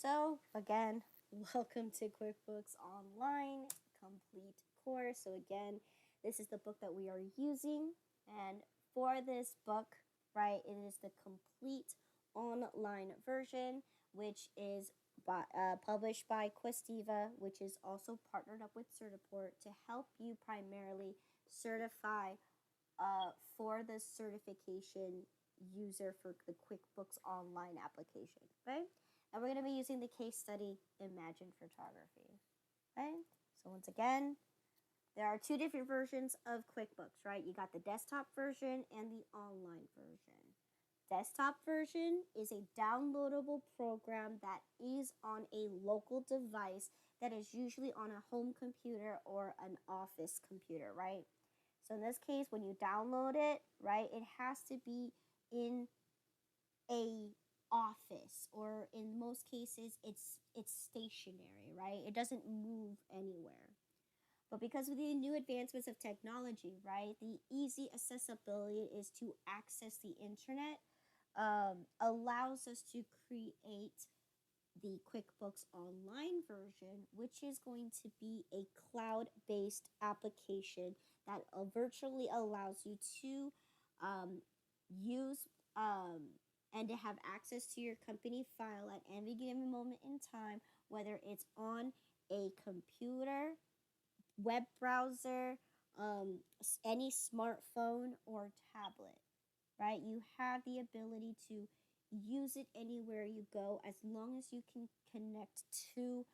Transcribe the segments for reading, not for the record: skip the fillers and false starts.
So again, welcome to QuickBooks Online Complete Course. So again, this is the book that we are using, and for this book, right, it is the complete online version, which is published by Questiva, which is also partnered up with Certiport to help you primarily certify for the certification user for the QuickBooks Online application, right? And we're going to be using the case study Imagine Photography, right? So once again, there are two different versions of QuickBooks, right? You got the desktop version and the online version. Desktop version is a downloadable program that is on a local device that is usually on a home computer or an office computer, right? So in this case, when you download it, right, it has to be in a office, or in most cases it's stationary, right? It doesn't move anywhere. But because of the new advancements of technology, right, the easy accessibility is to access the internet allows us to create the QuickBooks Online version, which is going to be a cloud-based application that virtually allows you to use and to have access to your company file at any given moment in time, whether it's on a computer, web browser, any smartphone or tablet, right? You have the ability to use it anywhere you go as long as you can connect to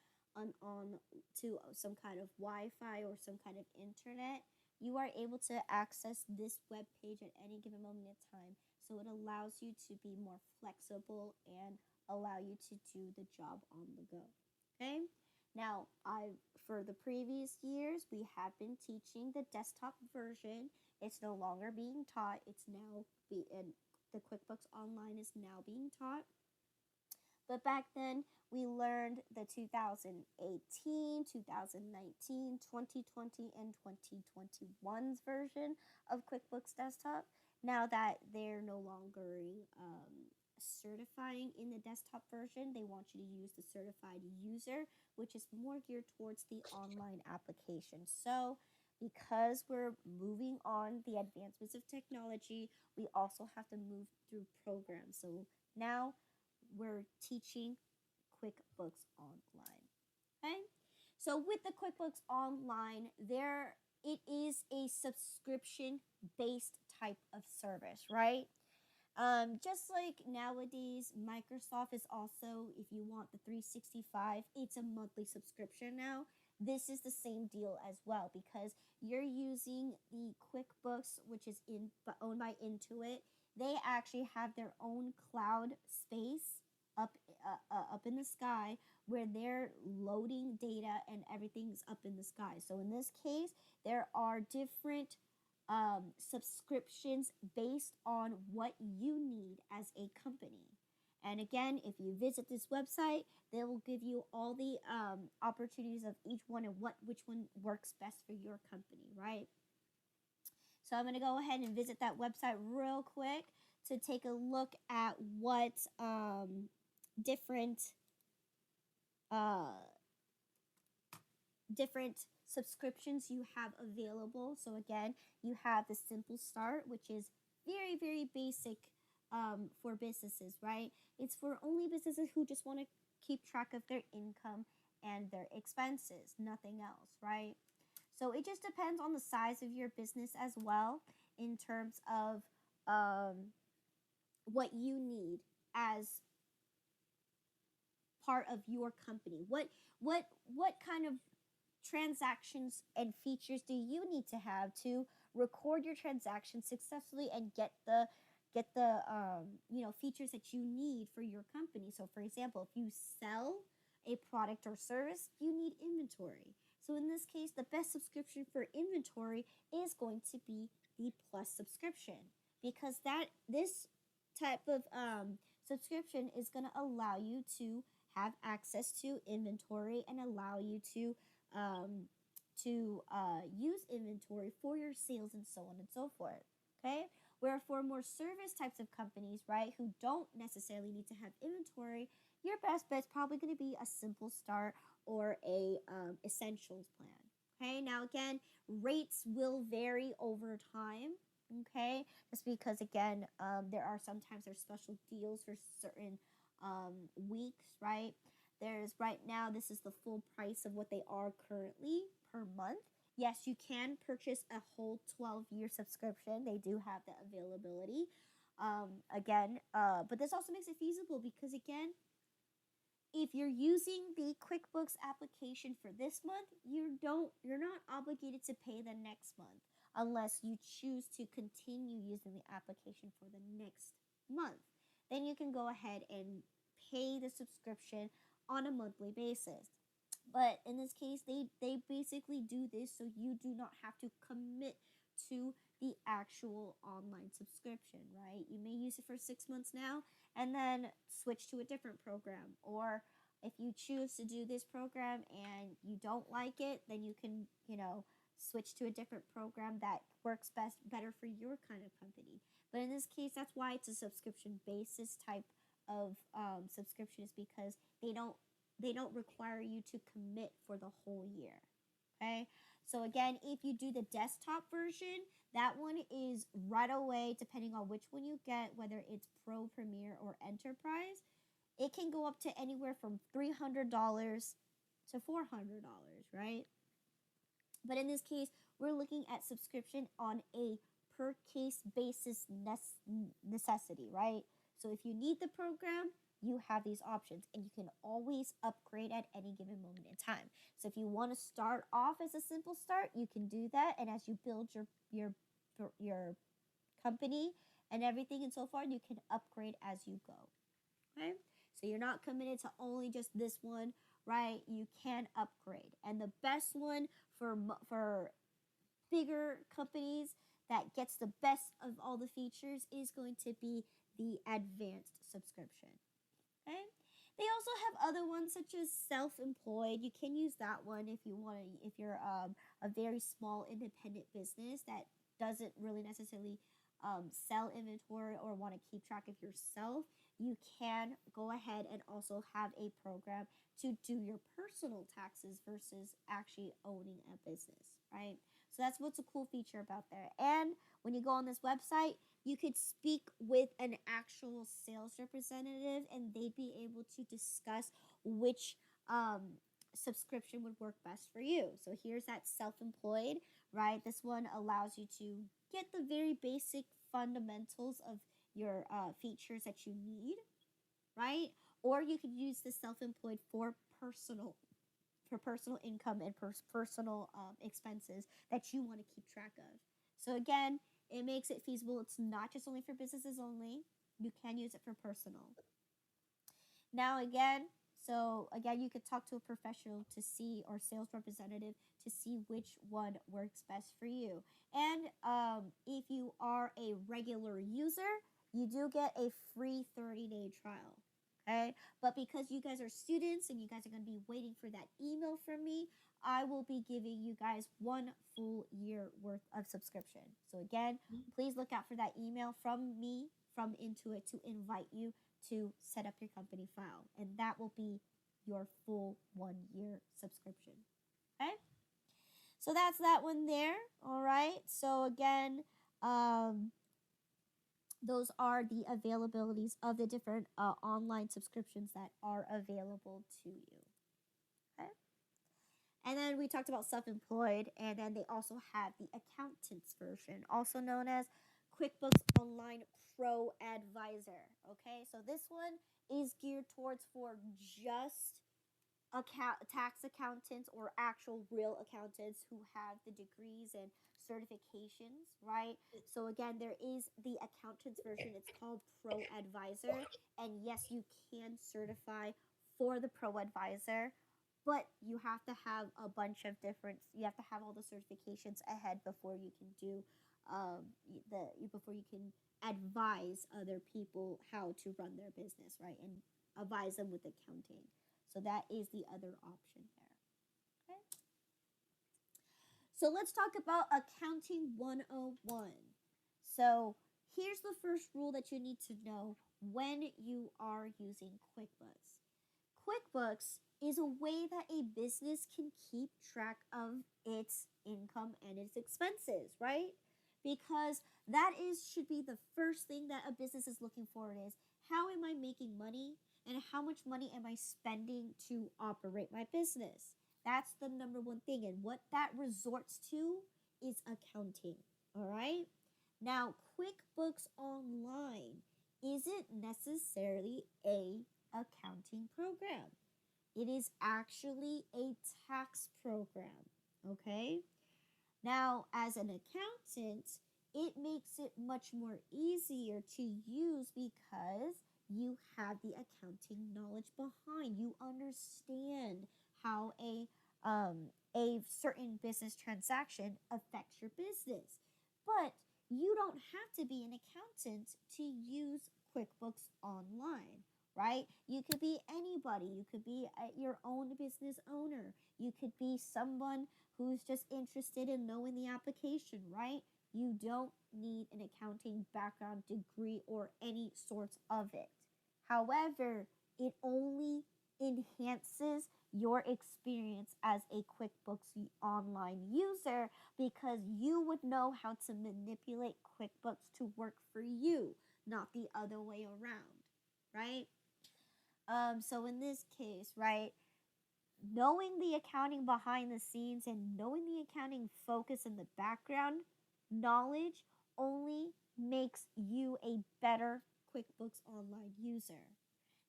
some kind of Wi-Fi or some kind of internet. You are able to access this web page at any given moment in time. So it allows you to be more flexible and allow you to do the job on the go. Okay? Now, for the previous years, we have been teaching the desktop version. It's no longer being taught. It's now the QuickBooks Online is now being taught. But back then, we learned the 2018, 2019, 2020, and 2021's version of QuickBooks Desktop. Now that they're no longer certifying in the desktop version, they want you to use the certified user, which is more geared towards the online application. So because we're moving on the advancements of technology, we also have to move through programs. So now we're teaching QuickBooks Online. Okay? So with the QuickBooks Online, it is a subscription-based type of service, right? Just like nowadays, Microsoft is also, if you want the 365, it's a monthly subscription now. This is the same deal as well, because you're using the QuickBooks, which is owned by Intuit. They actually have their own cloud space up in the sky where they're loading data and everything's up in the sky. So in this case, there are different subscriptions based on what you need as a company. And again, if you visit this website, they will give you all the opportunities of each one and which one works best for your company, right? So I'm going to go ahead and visit that website real quick to take a look at what different subscriptions you have available. So again, you have the Simple Start, which is very, very basic for businesses, right? It's for only businesses who just want to keep track of their income and their expenses, nothing else, right? So it just depends on the size of your business as well in terms of what you need as part of your company. What kind of transactions and features do you need to have to record your transactions successfully and get the features that you need for your company? So for example, if you sell a product or service, you need inventory. So in this case, the best subscription for inventory is going to be the Plus subscription, because this type of subscription is going to allow you to have access to inventory and allow you to use inventory for your sales and so on and so forth. Okay, where for more service types of companies, right, who don't necessarily need to have inventory, your best bet is probably going to be a simple start or a essentials plan. Okay, now again, rates will vary over time. Okay, just because again, there are sometimes there's special deals for certain weeks, right? There's right now, this is the full price of what they are currently per month. Yes, you can purchase a whole 12-year subscription. They do have the availability. But this also makes it feasible because again, if you're using the QuickBooks application for this month, you're not obligated to pay the next month unless you choose to continue using the application for the next month. Then you can go ahead and pay the subscription on a monthly basis. But in this case, they basically do this so you do not have to commit to the actual online subscription, right? You may use it for 6 months now and then switch to a different program. Or if you choose to do this program and you don't like it, then you can, switch to a different program that works better for your kind of company. But in this case, that's why it's a subscription basis type of subscription, is because they don't require you to commit for the whole year. Okay, so again, if you do the desktop version, that one is right away, depending on which one you get, whether it's Pro, Premier, or Enterprise. It can go up to anywhere from $300 to $400, right? But in this case, we're looking at subscription on a per case basis necessity, right? So if you need the program, you have these options and you can always upgrade at any given moment in time. So if you want to start off as a simple start, you can do that, and as you build your company and everything and so forth, you can upgrade as you go. Okay? So you're not committed to only just this one, right? You can upgrade. And the best one for bigger companies that gets the best of all the features is going to be the advanced subscription. Okay? They also have other ones such as self-employed. You can use that one if you're a very small independent business that doesn't really necessarily sell inventory or want to keep track of yourself. You can go ahead and also have a program to do your personal taxes versus actually owning a business, right? So that's what's a cool feature about there. And when you go on this website, you could speak with an actual sales representative and they'd be able to discuss which subscription would work best for you. So here's that self-employed, right? This one allows you to get the very basic fundamentals of your features that you need, right? Or you could use the self-employed for personal income and personal expenses that you want to keep track of. So again, it makes it feasible. It's not just only for businesses only. You can use it for personal. Now again, you could talk to a professional to see, or sales representative to see which one works best for you. And if you are a regular user, you do get a free 30-day trial. Okay, but because you guys are students and you guys are going to be waiting for that email from me, I will be giving you guys 1 full year worth of subscription. So again, please look out for that email from me, from Intuit, to invite you to set up your company file, and that will be your full 1 year subscription. Okay, so that's that one there. All right, so again, those are the availabilities of the different online subscriptions that are available to you. Okay, and then we talked about self-employed, and then they also have the accountant's version, also known as QuickBooks Online Pro Advisor. Okay, so this one is geared towards for just tax accountants or actual real accountants who have the degrees and certifications, right? So again, there is the accountant's version. It's called Pro Advisor, and yes, you can certify for the Pro Advisor, but you have to have a bunch of you have to have all the certifications ahead before you can do before you can advise other people how to run their business, right? And advise them with accounting. So that is the other option there. Okay. So let's talk about Accounting 101. So here's the first rule that you need to know when you are using QuickBooks. QuickBooks is a way that a business can keep track of its income and its expenses, right? Because that should be the first thing that a business is looking for is how am I making money and how much money am I spending to operate my business? That's the number one thing. And what that resorts to is accounting. All right. Now, QuickBooks Online isn't necessarily a accounting program. It is actually a tax program. Okay. Now, as an accountant, it makes it much more easier to use because you have the accounting knowledge behind. You understand how a certain business transaction affects your business. But you don't have to be an accountant to use QuickBooks Online, right? You could be anybody. You could be your own business owner. You could be someone who's just interested in knowing the application, right? You don't need an accounting background degree or any sorts of it. However, it only enhances your experience as a QuickBooks Online user because you would know how to manipulate QuickBooks to work for you, not the other way around, right? So in this case, right, knowing the accounting behind the scenes and knowing the accounting focus in the background knowledge only makes you a better QuickBooks Online user.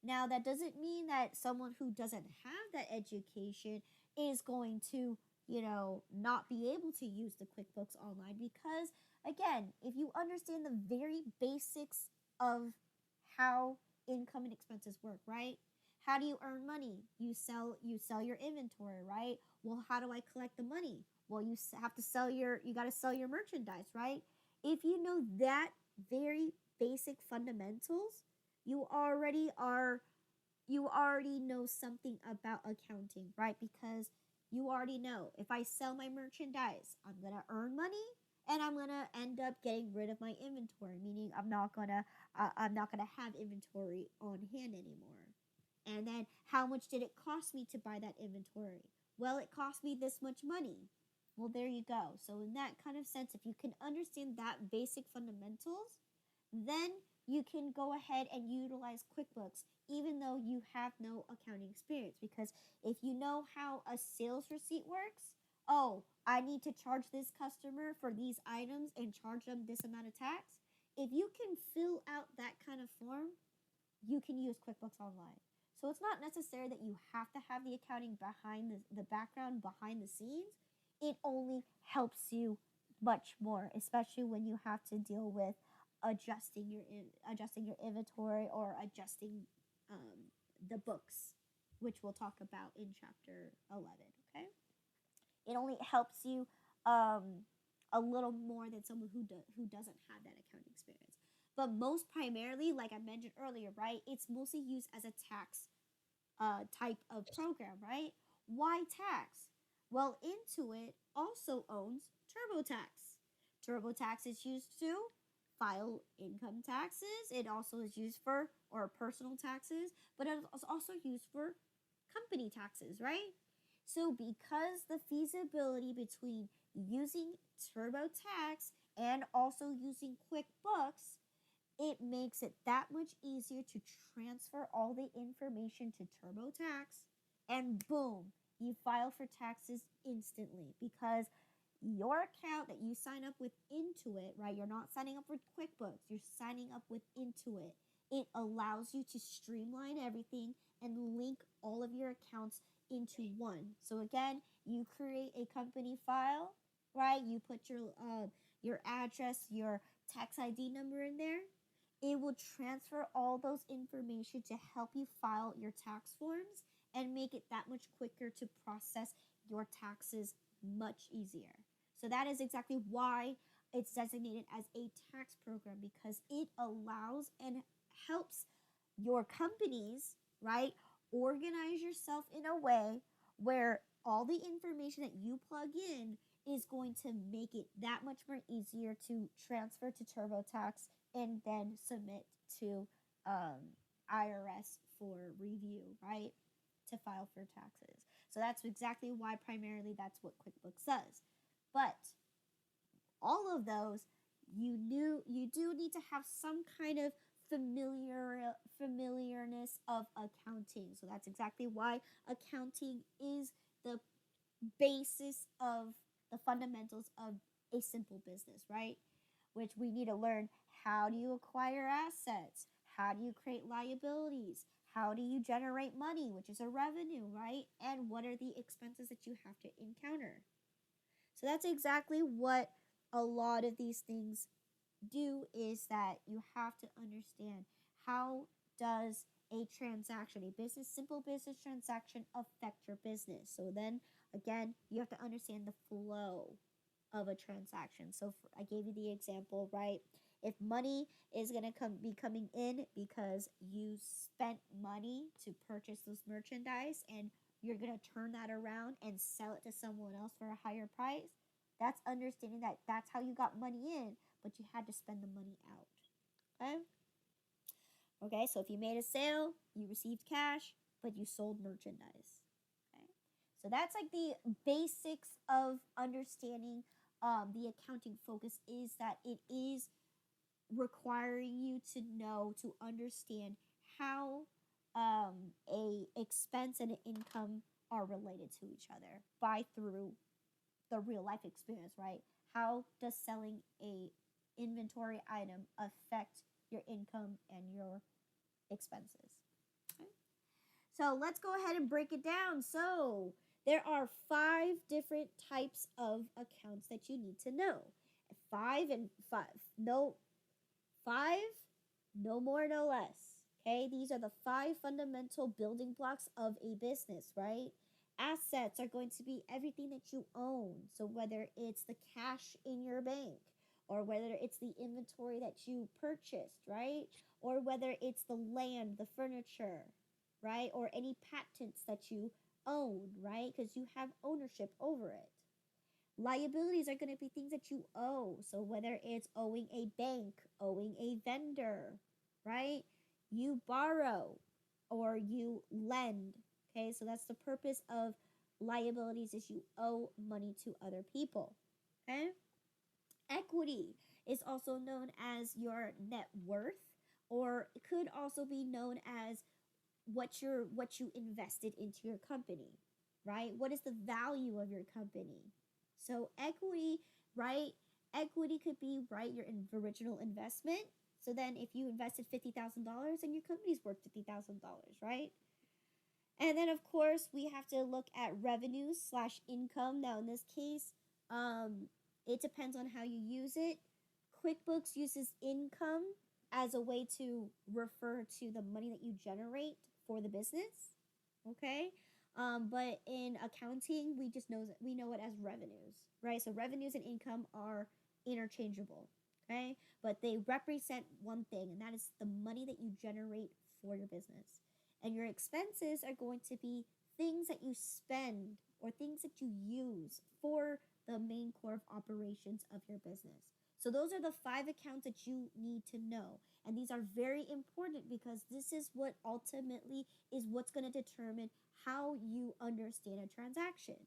Now, that doesn't mean that someone who doesn't have that education is going to, not be able to use the QuickBooks Online because, again, if you understand the very basics of how income and expenses work, right? How do you earn money? You sell your inventory, right? Well, how do I collect the money? Well, you have to you got to sell your merchandise, right? If you know that very basic fundamentals, you already know something about accounting, right? Because you already know if I sell my merchandise, I'm going to earn money and I'm going to end up getting rid of my inventory, meaning I'm not going to have inventory on hand anymore. And then how much did it cost me to buy that inventory? Well, it cost me this much money. Well, there you go. So in that kind of sense, if you can understand that basic fundamentals, then you can go ahead and utilize QuickBooks even though you have no accounting experience. Because if you know how a sales receipt works, oh, I need to charge this customer for these items and charge them this amount of tax. If you can fill out that kind of form, you can use QuickBooks Online. So it's not necessary that you have to have the accounting behind the background, behind the scenes. It only helps you much more, especially when you have to deal with adjusting your inventory or adjusting the books, which we'll talk about in chapter 11. Okay, it only helps you a little more than someone who doesn't have that accounting experience. But most primarily, like I mentioned earlier, right, it's mostly used as a tax type of program, right? Why tax? Well, Intuit also owns TurboTax. TurboTax is used to file income taxes. It also is used for personal taxes, but it's also used for company taxes, right? So because the feasibility between using TurboTax and also using QuickBooks, it makes it that much easier to transfer all the information to TurboTax, and boom, you file for taxes instantly because your account that you sign up with Intuit, right? You're not signing up with QuickBooks, you're signing up with Intuit. It allows you to streamline everything and link all of your accounts into one. So again, you create a company file, right? You put your address, your tax ID number in there. It will transfer all those information to help you file your tax forms and make it that much quicker to process your taxes much easier. So that is exactly why it's designated as a tax program, because it allows and helps your companies, right, organize yourself in a way where all the information that you plug in is going to make it that much more easier to transfer to TurboTax and then submit to IRS for review, right? to file for taxes. So that's exactly why primarily that's what QuickBooks does. But all of those, you do need to have some kind of familiarness of accounting. So that's exactly why accounting is the basis of the fundamentals of a simple business, right? Which we need to learn, how do you acquire assets? How do you create liabilities? How do you generate money, which is a revenue, right? And what are the expenses that you have to encounter? So that's exactly what a lot of these things do, is that you have to understand, how does a transaction, a simple business transaction, affect your business? So then again, you have to understand the flow of a transaction. So I gave you the example, right? If money is going to be coming in because you spent money to purchase this merchandise, and you're going to turn that around and sell it to someone else for a higher price, that's understanding that that's how you got money in, but you had to spend the money out. Okay? Okay, so if you made a sale, you received cash, but you sold merchandise. Okay? So that's like the basics of understanding the accounting focus, is that it is requiring you to know, to understand how a expense and an income are related to each other through the real life experience, right? How does selling a inventory item affect your income and your expenses? Okay. So let's go ahead and break it down. So there are 5 different types of accounts that you need to know. 5 and 5. No, 5, no more, no less. Okay, these are the 5 fundamental building blocks of a business, right? Assets are going to be everything that you own. So whether it's the cash in your bank, or whether it's the inventory that you purchased, right? Or whether it's the land, the furniture, right? Or any patents that you own, right? Because you have ownership over it. Liabilities are going to be things that you owe. So whether it's owing a bank, owing a vendor, right? You borrow or you lend. Okay, so that's the purpose of liabilities, is you owe money to other people. Okay? Equity is also known as your net worth, or it could also be known as what you invested into your company, right? What is the value of your company? So equity, right? Equity could be, right, your original investment. So then if you invested $50,000 and your company's worth $50,000, right? And then of course we have to look at revenues / income. Now in this case, it depends on how you use it. QuickBooks uses income as a way to refer to the money that you generate for the business. Okay? But in accounting, we know it as revenues, right? So revenues and income are interchangeable, okay? But they represent one thing, and that is the money that you generate for your business. And your expenses are going to be things that you spend or things that you use for the main core of operations of your business. So those are the 5 accounts that you need to know. And these are very important, because this is what ultimately is what's going to determine how you understand a transaction.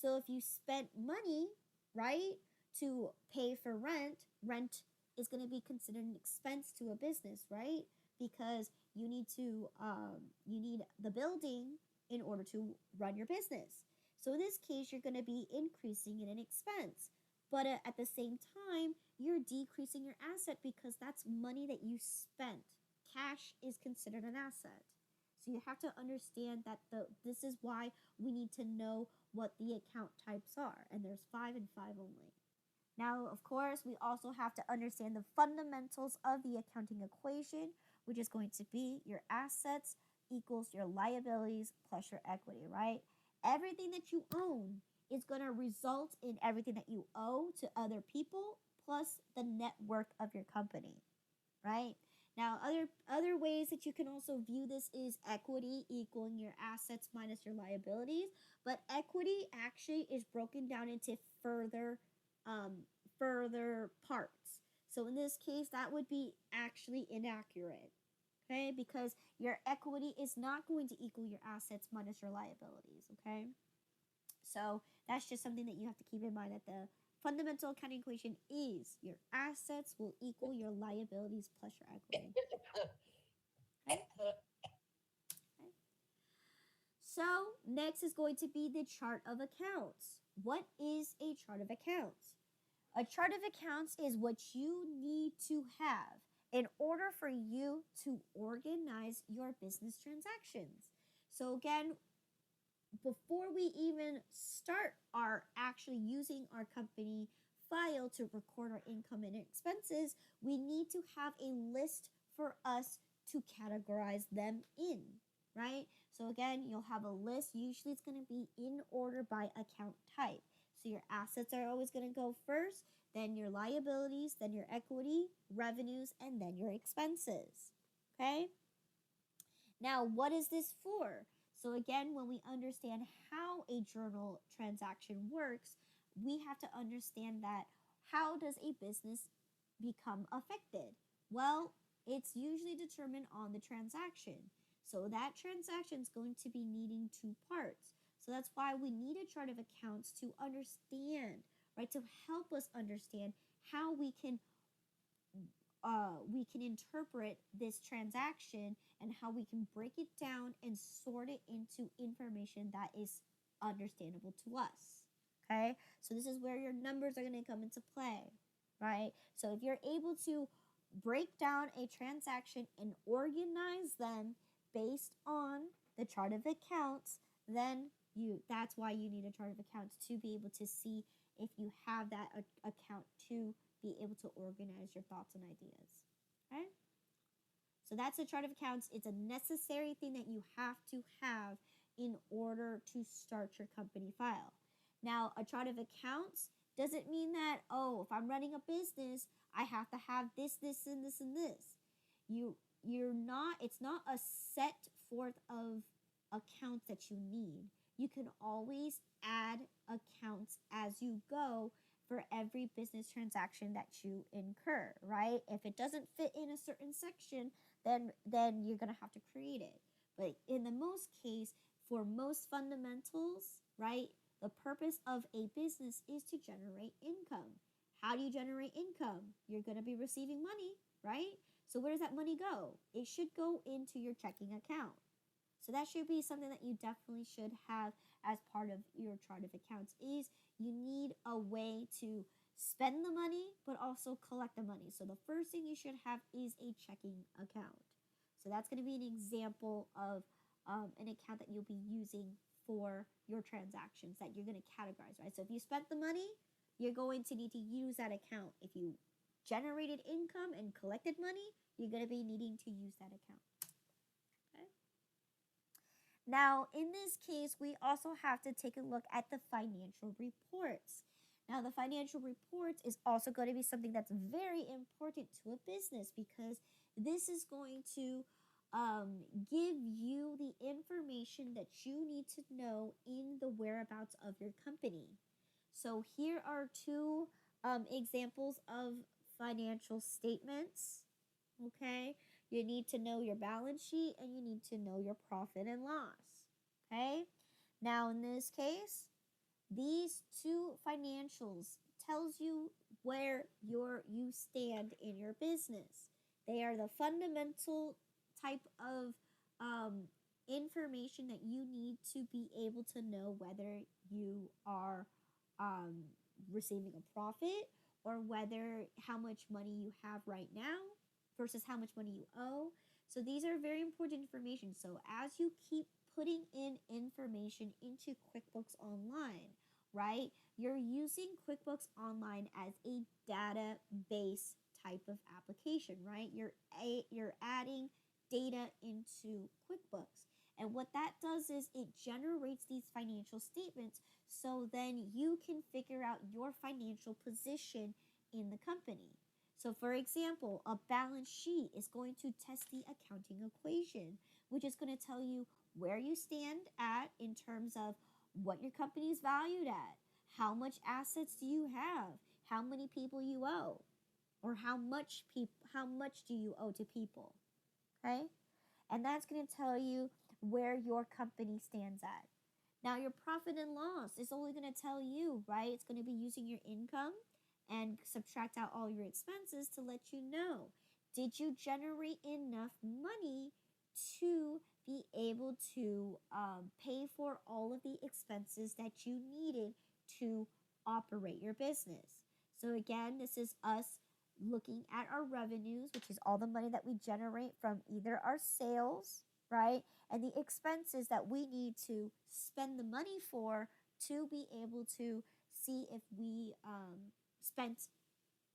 So if you spent money, right, to pay for rent, rent is going to be considered an expense to a business, right? Because you need the building in order to run your business. So in this case, you're going to be increasing in an expense. But at the same time, you're decreasing your asset, because that's money that you spent. Cash is considered an asset. So you have to understand that this is why we need to know what the account types are. And there's 5 and 5 only. Now, of course, we also have to understand the fundamentals of the accounting equation, which is going to be your assets equals your liabilities plus your equity, right? Everything that you own is going to result in everything that you owe to other people plus the net worth of your company, right? Now, other ways that you can also view this is equity equaling your assets minus your liabilities, but equity actually is broken down into further parts. So in this case, that would be actually inaccurate. okay? Because your equity is not going to equal your assets minus your liabilities, okay? So that's just something that you have to keep in mind, that the fundamental accounting equation is your assets will equal your liabilities plus your equity. Okay? Okay. So next is going to be the chart of accounts. What is a chart of accounts? A chart of accounts is what you need to have in order for you to organize your business transactions. So again, before we even start our actually using our company file to record our income and expenses, we need to have a list for us to categorize them in, right? So again, you'll have a list. Usually it's going to be in order by account type. So your assets are always going to go first, then your liabilities, then your equity, revenues, and then your expenses, okay? Now, what is this for? So again, when we understand how a journal transaction works, we have to understand that how does a business become affected? Well, it's usually determined on the transaction. So that transaction is going to be needing two parts. So that's why we need a chart of accounts to understand, right? To help us understand how we can interpret this transaction and how we can break it down and sort it into information that is understandable to us. Okay, so this is where your numbers are going to come into play, right? So if you're able to break down a transaction and organize them based on the chart of accounts, then that's why you need a chart of accounts, to be able to see if you have that account to be able to organize your thoughts and ideas. Okay? So that's a chart of accounts. It's a necessary thing that you have to have in order to start your company file. Now, a chart of accounts doesn't mean that, oh, if I'm running a business, I have to have this, and this, and this. It's not a set forth of accounts that you need. You can always add accounts as you go for every business transaction that you incur, right? If it doesn't fit in a certain section, then you're going to have to create it. But in the most case, for most fundamentals, right, the purpose of a business is to generate income. How do you generate income? You're going to be receiving money, right? So where does that money go? It should go into your checking account. So that should be something that you definitely should have as part of your chart of accounts, is you need a way to spend the money but also collect the money. So the first thing you should have is a checking account. So that's going to be an example of an account that you'll be using for your transactions that you're going to categorize, right? So if you spent the money, you're going to need to use that account. If you generated income and collected money, you're going to be needing to use that account. Now, in this case, we also have to take a look at the financial reports. Now, the financial reports is also going to be something that's very important to a business, because this is going to give you the information that you need to know in the whereabouts of your company. So here are two examples of financial statements, okay? You need to know your balance sheet and you need to know your profit and loss, okay? Now, in this case, these two financials tells you where you stand in your business. They are the fundamental type of information that you need to be able to know whether you are receiving a profit, or whether how much money you have right now versus how much money you owe. So these are very important information. So as you keep putting in information into QuickBooks Online, right, you're using QuickBooks Online as a database type of application, right? You're adding data into QuickBooks. And what that does is it generates these financial statements, so then you can figure out your financial position in the company. So for example, a balance sheet is going to test the accounting equation, which is going to tell you where you stand at in terms of what your company is valued at, how much assets do you have, how many people you owe, or how much do you owe to people, okay? And that's going to tell you where your company stands at. Now, your profit and loss is only going to tell you, right? It's going to be using your income and subtract out all your expenses to let you know, did you generate enough money to be able to pay for all of the expenses that you needed to operate your business? So again, this is us looking at our revenues, which is all the money that we generate from either our sales, right, and the expenses that we need to spend the money for to be able to see if we spent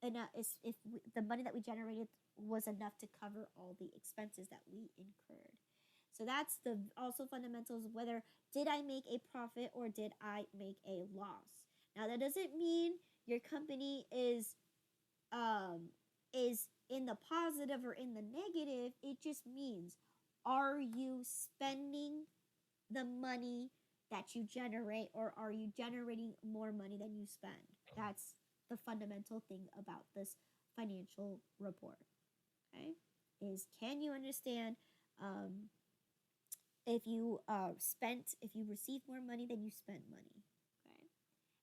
enough, if the money that we generated was enough to cover all the expenses that we incurred. So that's the also fundamentals, whether did I make a profit or did I make a loss. Now that doesn't mean your company is in the positive or in the negative. It just means, are you spending the money that you generate, or are you generating more money than you spend? That's the fundamental thing about this financial report. Okay, is can you understand if you receive more money than you spend money? Okay,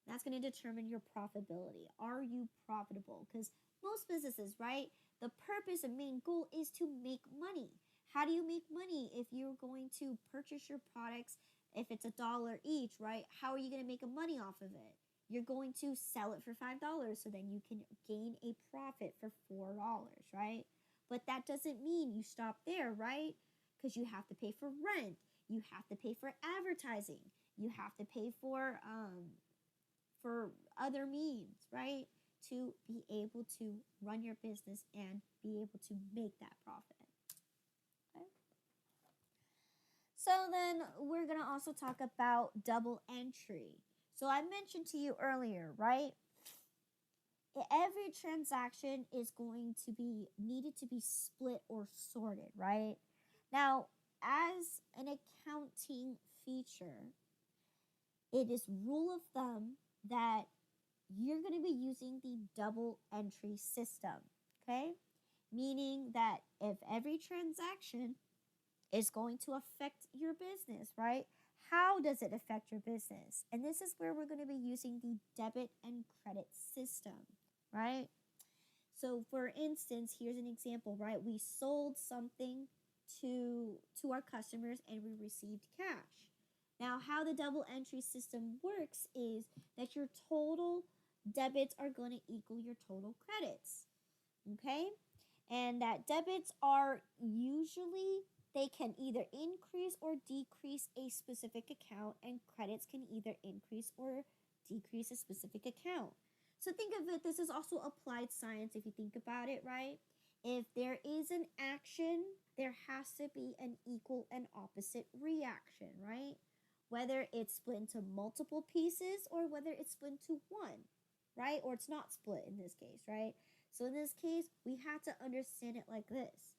that's going to determine your profitability. Are you profitable? Because most businesses, right, the purpose and main goal is to make money. How do you make money? If you're going to purchase your products, if it's $1 each, right, how are you going to make money off of it? You're going to sell it for $5, so then you can gain a profit for $4, right? But that doesn't mean you stop there, right? Because you have to pay for rent, you have to pay for advertising, you have to pay for other means, right, to be able to run your business and be able to make that profit. Okay. So then we're going to also talk about double entry. So I mentioned to you earlier, right? Every transaction is going to be needed to be split or sorted, right? Now, as an accounting feature, it is rule of thumb that you're going to be using the double entry system, okay? Meaning that if every transaction is going to affect your business, right? How does it affect your business? And this is where we're going to be using the debit and credit system, right? So for instance, here's an example, right? We sold something to our customers and we received cash. Now, how the double entry system works is that your total debits are going to equal your total credits, okay? And that debits are usually, they can either increase or decrease a specific account, and credits can either increase or decrease a specific account. So think of it, this is also applied science if you think about it, right? If there is an action, there has to be an equal and opposite reaction, right? Whether it's split into multiple pieces or whether it's split into one, right? Or it's not split in this case, right? So in this case, we have to understand it like this.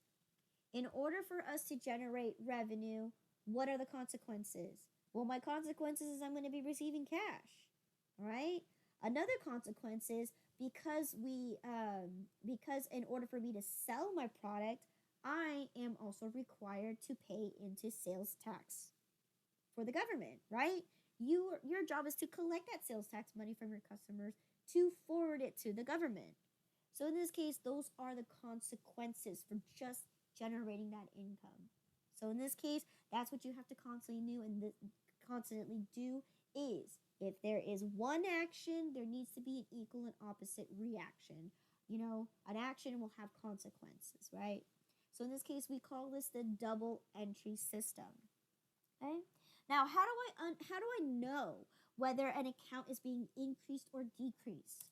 In order for us to generate revenue, what are the consequences? Well, my consequences is I'm going to be receiving cash, right? Another consequence is because in order for me to sell my product, I am also required to pay into sales tax for the government, right? Your job is to collect that sales tax money from your customers to forward it to the government. So in this case, those are the consequences for just generating that income. So in this case, that's what you have to constantly do is, if there is one action, there needs to be an equal and opposite reaction. You know, an action will have consequences, right? So in this case, we call this the double entry system. Okay? Now, how do I know whether an account is being increased or decreased?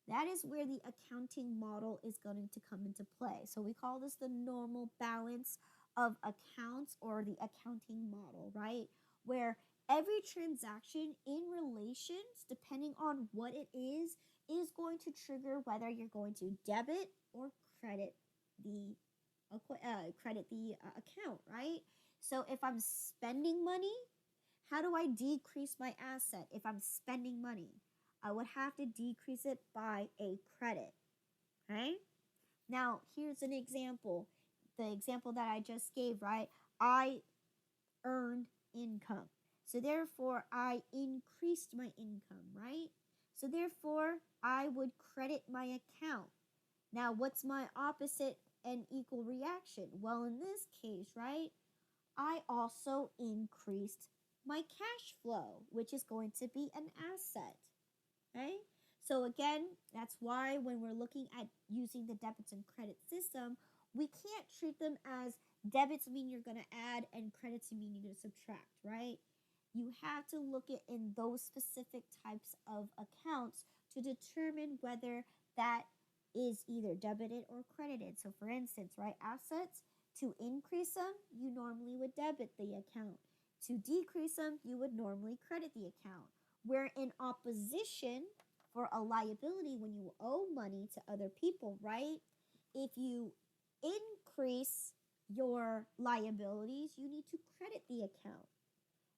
That is where the accounting model is going to come into play. So we call this the normal balance of accounts, or the accounting model, right? Where every transaction in relations, depending on what it is going to trigger whether you're going to debit or credit the account, right? So if I'm spending money, how do I decrease my asset? If I'm spending money, I would have to decrease it by a credit, okay? Now, here's an example. The example that I just gave, right? I earned income. So therefore, I increased my income, right? So therefore, I would credit my account. Now, what's my opposite and equal reaction? Well, in this case, right, I also increased my cash flow, which is going to be an asset, right? So again, that's why when we're looking at using the debits and credit system, we can't treat them as debits mean you're going to add and credits mean you're going to subtract, right? You have to look at in those specific types of accounts to determine whether that is either debited or credited. So for instance, right, assets, to increase them, you normally would debit the account. To decrease them, you would normally credit the account. Where in opposition, for a liability, when you owe money to other people, right? If you increase your liabilities, you need to credit the account.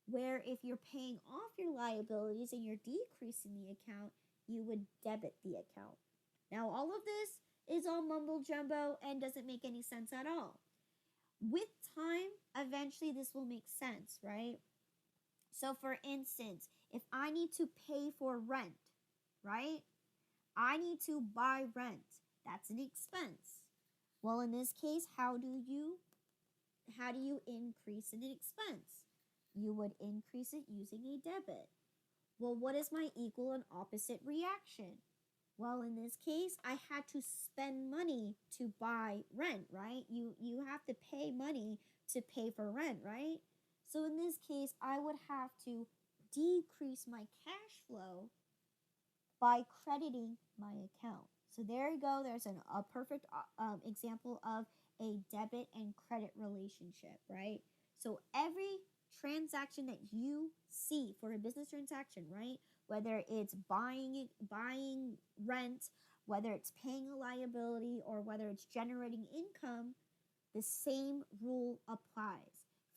Where if you're paying off your liabilities and you're decreasing the account, you would debit the account. Now, all of this is all mumbo jumbo and doesn't make any sense at all. With time, eventually this will make sense, right? So for instance, if I need to pay for rent, right? I need to buy rent. That's an expense. Well, in this case, how do you increase an expense? You would increase it using a debit. Well, what is my equal and opposite reaction? Well, in this case, I had to spend money to buy rent, right? You have to pay money to pay for rent, right? So in this case, I would have to decrease my cash flow by crediting my account. So there you go. There's a perfect example of a debit and credit relationship, right? So every transaction that you see for a business transaction, right? Whether it's buying rent, whether it's paying a liability, or whether it's generating income, the same rule applies.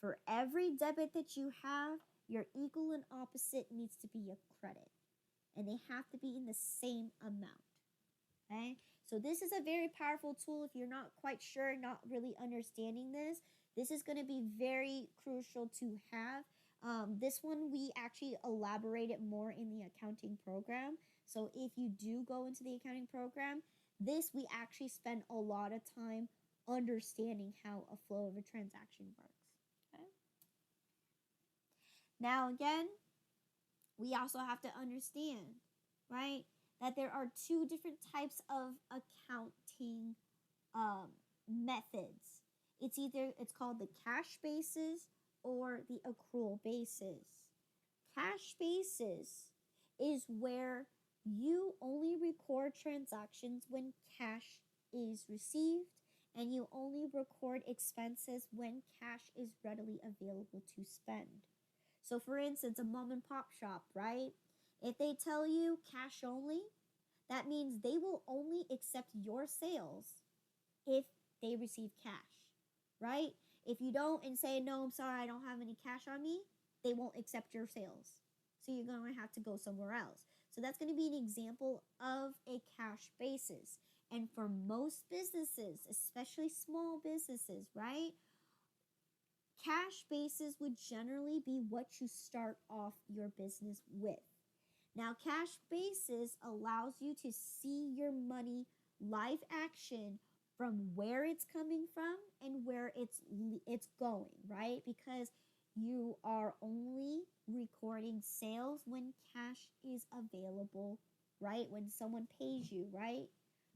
For every debit that you have, your equal and opposite needs to be a credit. And they have to be in the same amount. Okay? So this is a very powerful tool. If you're not quite sure, not really understanding this, this is going to be very crucial to have. This one we actually elaborated more in the accounting program. So if you do go into the accounting program, this we actually spend a lot of time understanding how a flow of a transaction works. Okay? Now again, we also have to understand, right, that there are two different types of accounting methods. It's called the cash basis or the accrual basis. Cash basis is where you only record transactions when cash is received, and you only record expenses when cash is readily available to spend. So for instance, a mom and pop shop, right? If they tell you cash only, that means they will only accept your sales if they receive cash, right? If you don't and say, no, I'm sorry, I don't have any cash on me, they won't accept your sales. So you're going to have to go somewhere else. So that's going to be an example of a cash basis. And for most businesses, especially small businesses, right? Cash basis would generally be what you start off your business with. Now, cash basis allows you to see your money live action from where it's coming from and where it's going, right? Because you are only recording sales when cash is available, right? When someone pays you, right?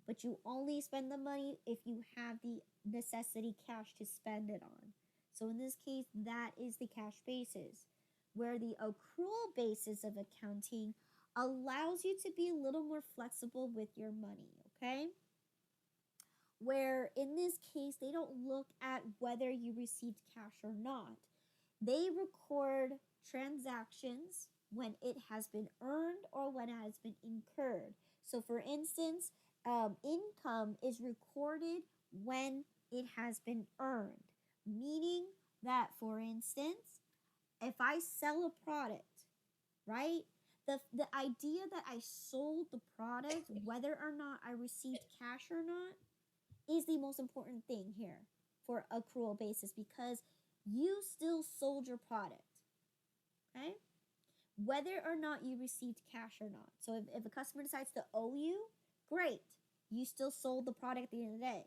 But you only spend the money if you have the necessity cash to spend it on. So in this case, that is the cash basis. Where the accrual basis of accounting allows you to be a little more flexible with your money, okay? Where in this case, they don't look at whether you received cash or not. They record transactions when it has been earned or when it has been incurred. So for instance, income is recorded when it has been earned. Meaning that, for instance, if I sell a product, right? The idea that I sold the product, whether or not I received cash or not, is the most important thing here for accrual basis, because you still sold your product, okay? Whether or not you received cash or not. So if a customer decides to owe you, great. You still sold the product at the end of the day,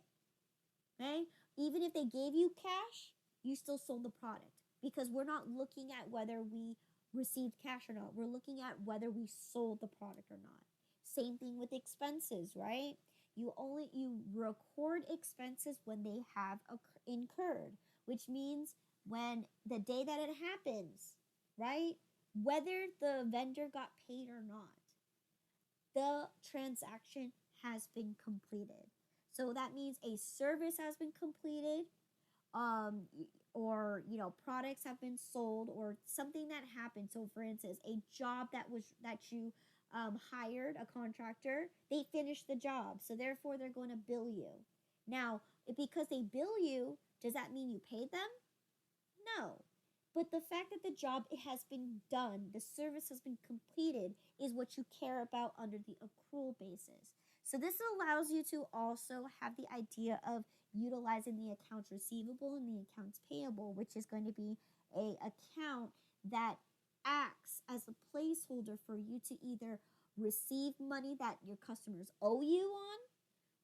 okay? Even if they gave you cash, you still sold the product, because we're not looking at whether we received cash or not. We're looking at whether we sold the product or not. Same thing with expenses, right? You record expenses when they have incurred, which means when the day that it happens, right? Whether the vendor got paid or not, the transaction has been completed. So that means a service has been completed, or products have been sold, or something that happened. So for instance, a job that you hired a contractor, they finished the job, so therefore they're going to bill you. Now, because they bill you, does that mean you paid them? No. But the fact that the job has been done, the service has been completed, is what you care about under the accrual basis. So this allows you to also have the idea of utilizing the accounts receivable and the accounts payable, which is going to be a account that acts as a placeholder for you to either receive money that your customers owe you on,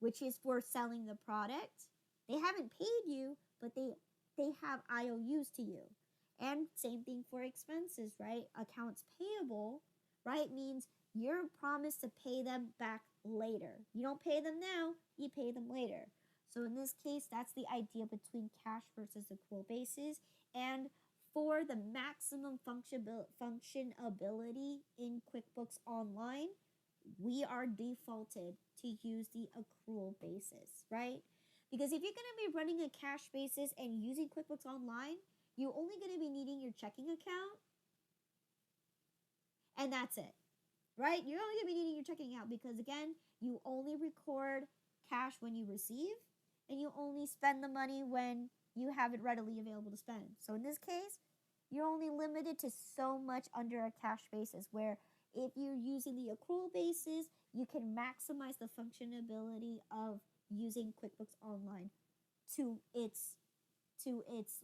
which is for selling the product. They haven't paid you, but they have IOUs to you. And same thing for expenses, right? Accounts payable, right, means you're promised to pay them back later. You don't pay them now, you pay them later. So in this case, that's the idea between cash versus accrual basis. And for the maximum functionability in QuickBooks Online, we are defaulted to use the accrual basis, right? Because if you're going to be running a cash basis and using QuickBooks Online, you're only going to be needing your checking account, and that's it, right? You're only going to be needing your checking account because, again, you only record cash when you receive, and you only spend the money when you have it readily available to spend. So in this case, you're only limited to so much under a cash basis, where if you're using the accrual basis, you can maximize the functionality of using QuickBooks Online to its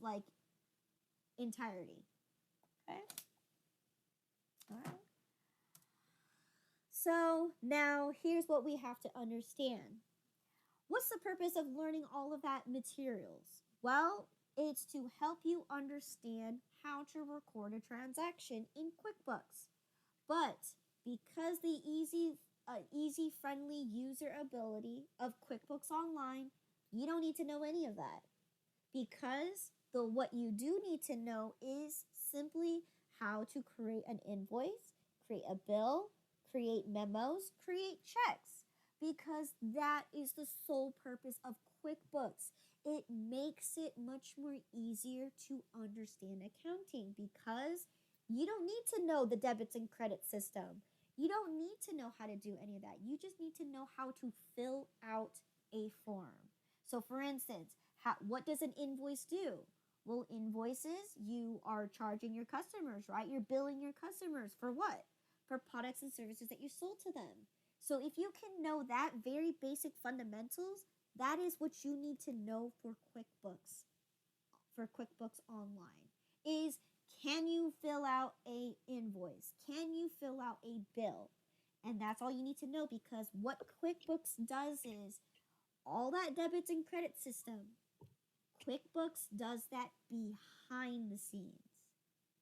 like entirety. Okay? All right. So now here's what we have to understand. What's the purpose of learning all of that materials? Well, it's to help you understand how to record a transaction in QuickBooks. But because the easy friendly user ability of QuickBooks Online, you don't need to know any of that. Because what you do need to know is simply how to create an invoice, create a bill, create memos, create checks. Because that is the sole purpose of QuickBooks. It makes it much more easier to understand accounting, because you don't need to know the debits and credit system. You don't need to know how to do any of that. You just need to know how to fill out a form. So for instance, what does an invoice do? Well, invoices, you are charging your customers, right? You're billing your customers for what? For products and services that you sold to them. So if you can know that very basic fundamentals, that is what you need to know for QuickBooks Online. Is, can you fill out a invoice? Can you fill out a bill? And that's all you need to know, because what QuickBooks does is all that debits and credit system, QuickBooks does that behind the scenes,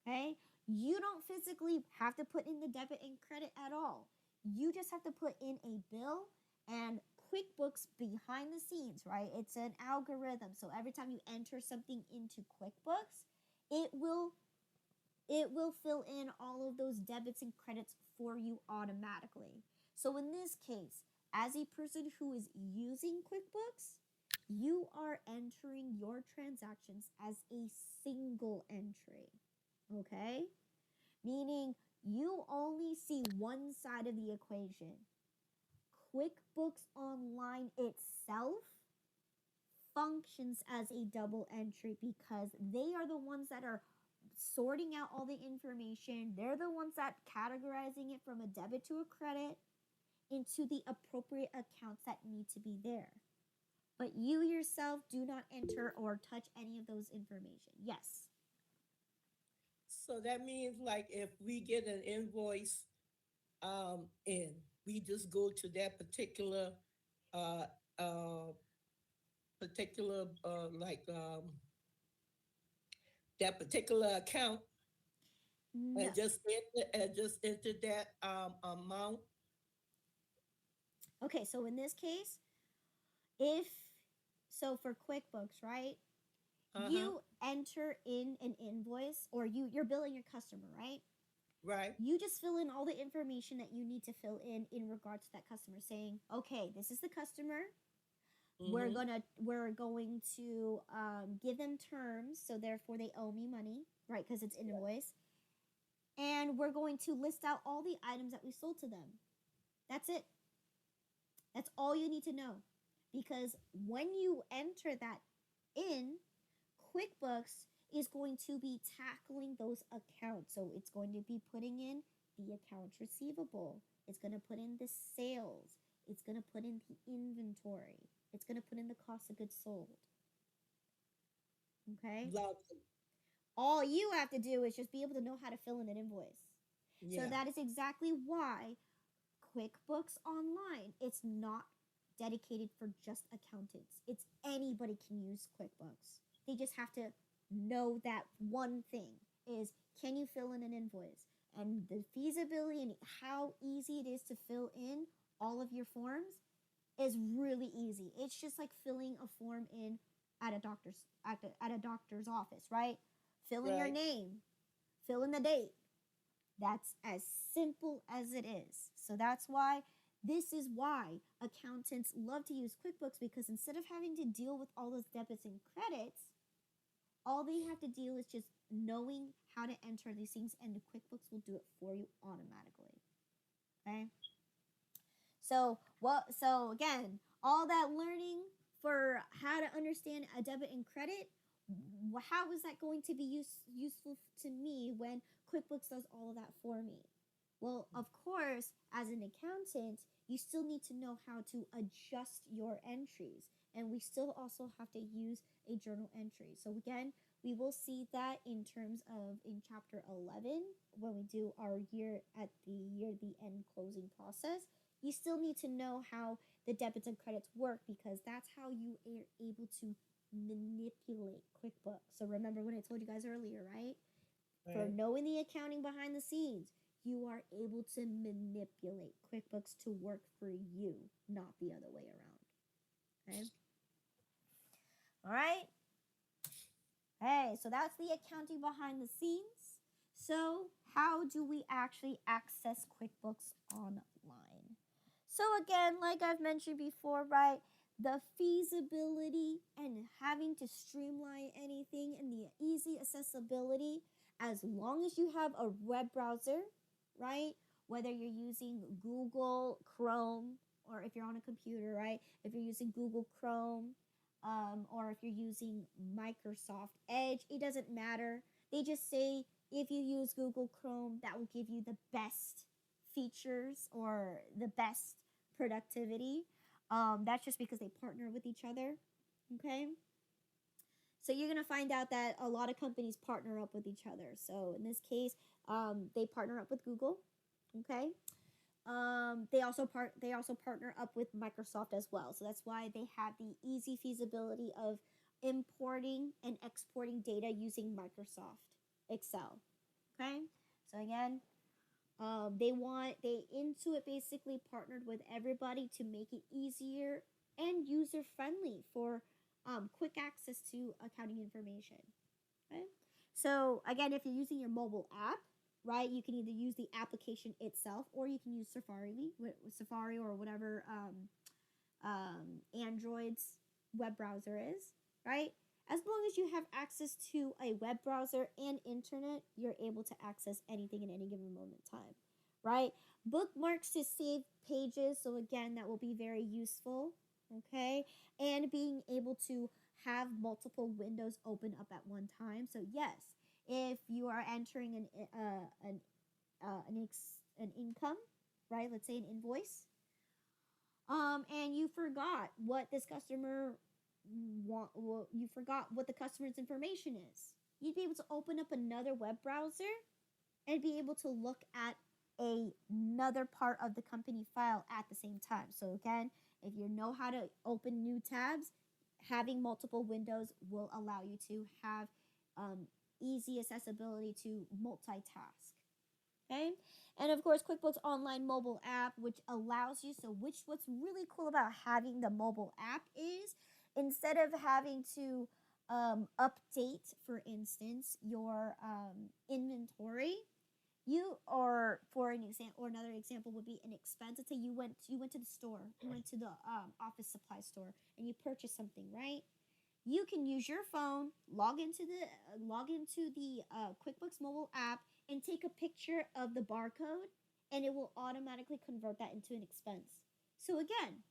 okay? You don't physically have to put in the debit and credit at all. You just have to put in a bill, and QuickBooks behind the scenes, right? It's an algorithm. So every time you enter something into QuickBooks, it will fill in all of those debits and credits for you automatically. So in this case, as a person who is using QuickBooks, you are entering your transactions as a single entry, okay? Meaning you only see one side of the equation. QuickBooks Online itself functions as a double entry, because they are the ones that are sorting out all the information. They're the ones that categorizing it from a debit to a credit into the appropriate accounts that need to be there. But you yourself do not enter or touch any of those information. Yes. So that means like if we get an invoice in, we just go to that uh uh like that particular account No. and just enter that amount. Okay, so in this case, if so for QuickBooks, right? Uh-huh. You enter in an invoice or you're billing your customer, right? Right. You just fill in all the information that you need to fill in regards to that customer, saying, okay, this is the customer. Mm-hmm. We're going to give them terms, so therefore they owe me money, right? Because it's an invoice, and we're going to list out all the items that we sold to them. That's it. That's all you need to know, because when you enter that in, QuickBooks is going to be tackling those accounts. So it's going to be putting in the accounts receivable. It's going to put in the sales. It's going to put in the inventory. It's going to put in the cost of goods sold. Okay? Lovely. All you have to do is just be able to know how to fill in an invoice. So Yeah. that is exactly why QuickBooks Online, it's not dedicated for just accountants. It's anybody can use QuickBooks. They just have to know that one thing is, can you fill in an invoice? And the feasibility and how easy it is to fill in all of your forms is really easy. It's just like filling a form in at a doctor's office, right? Fill in your Right. name, fill in the date. That's as simple as it is. So that's why this is why accountants love to use QuickBooks, because instead of having to deal with all those debits and credits, all they have to deal is just knowing how to enter these things, and the QuickBooks will do it for you automatically. Okay? So again, all that learning for how to understand a debit and credit, how is that going to be useful to me when QuickBooks does all of that for me? Well, of course, as an accountant, you still need to know how to adjust your entries. And we still also have to use a journal entry. So again, we will see that in terms of in chapter 11 when we do our the end closing process. You still need to know how the debits and credits work, because that's how you are able to manipulate QuickBooks. So remember when I told you guys earlier, right? For Right. knowing the accounting behind the scenes, you are able to manipulate QuickBooks to work for you, not the other way around. Okay? All right? Hey, so that's the accounting behind the scenes. So, how do we actually access QuickBooks online? So, again, like I've mentioned before, right? The feasibility and having to streamline anything and the easy accessibility, as long as you have a web browser, right? Whether you're using Google Chrome, or if you're on a computer, right? If you're using Google Chrome, or if you're using Microsoft Edge, it doesn't matter. They just say if you use Google Chrome, that will give you the best features or the best productivity. That's just because they partner with each other. Okay. So you're gonna find out that a lot of companies partner up with each other. So in this case, they partner up with Google. Okay. They also partner up with Microsoft as well. So that's why they have the easy feasibility of importing and exporting data using Microsoft Excel. Okay. So again, they Intuit basically partnered with everybody to make it easier and user friendly for quick access to accounting information. Okay. So again, if you're using your mobile app, right, you can either use the application itself, or you can use Safari or whatever Android's web browser is, right? As long as you have access to a web browser and internet, you're able to access anything in any given moment in time, right? Bookmarks to save pages. So, again, that will be very useful, okay? And being able to have multiple windows open up at one time. So, yes, if you are entering an income, right? Let's say an invoice, And you forgot what this customer you forgot what the customer's information is. You'd be able to open up another web browser and be able to look at another part of the company file at the same time. So again, if you know how to open new tabs, having multiple windows will allow you to have um, easy accessibility to multitask. Okay, and of course QuickBooks Online mobile app, which allows you, so which what's really cool about having the mobile app is, instead of having to update, for instance, your inventory, you, or for an example, or another example would be an expense. Let's say you went to the store, you went to the office supply store, and you purchased something, right? You can use your phone, log into the QuickBooks mobile app, and take a picture of the barcode, and it will automatically convert that into an expense. So again,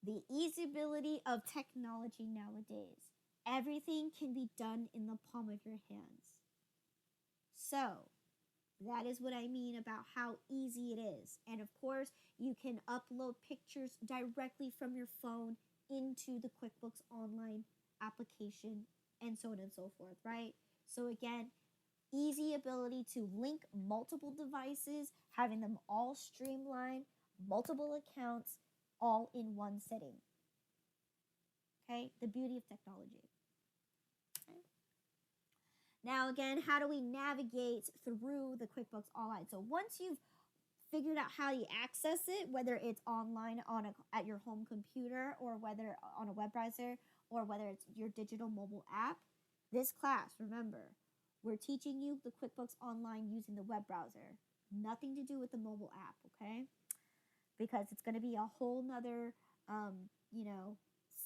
the easyability of technology nowadays. Everything can be done in the palm of your hands. So, that is what I mean about how easy it is. And of course, you can upload pictures directly from your phone into the QuickBooks Online application, and so on and so forth, right? So, again, easy ability to link multiple devices, having them all streamlined, multiple accounts, all in one setting. Okay, the beauty of technology. Okay. Now, again, how do we navigate through the QuickBooks Online? So once you've figured out how you access it, whether it's online at your home computer, or whether on a web browser, or whether it's your digital mobile app, this class, remember, we're teaching you the QuickBooks Online using the web browser. Nothing to do with the mobile app, okay? Because it's going to be a whole nother,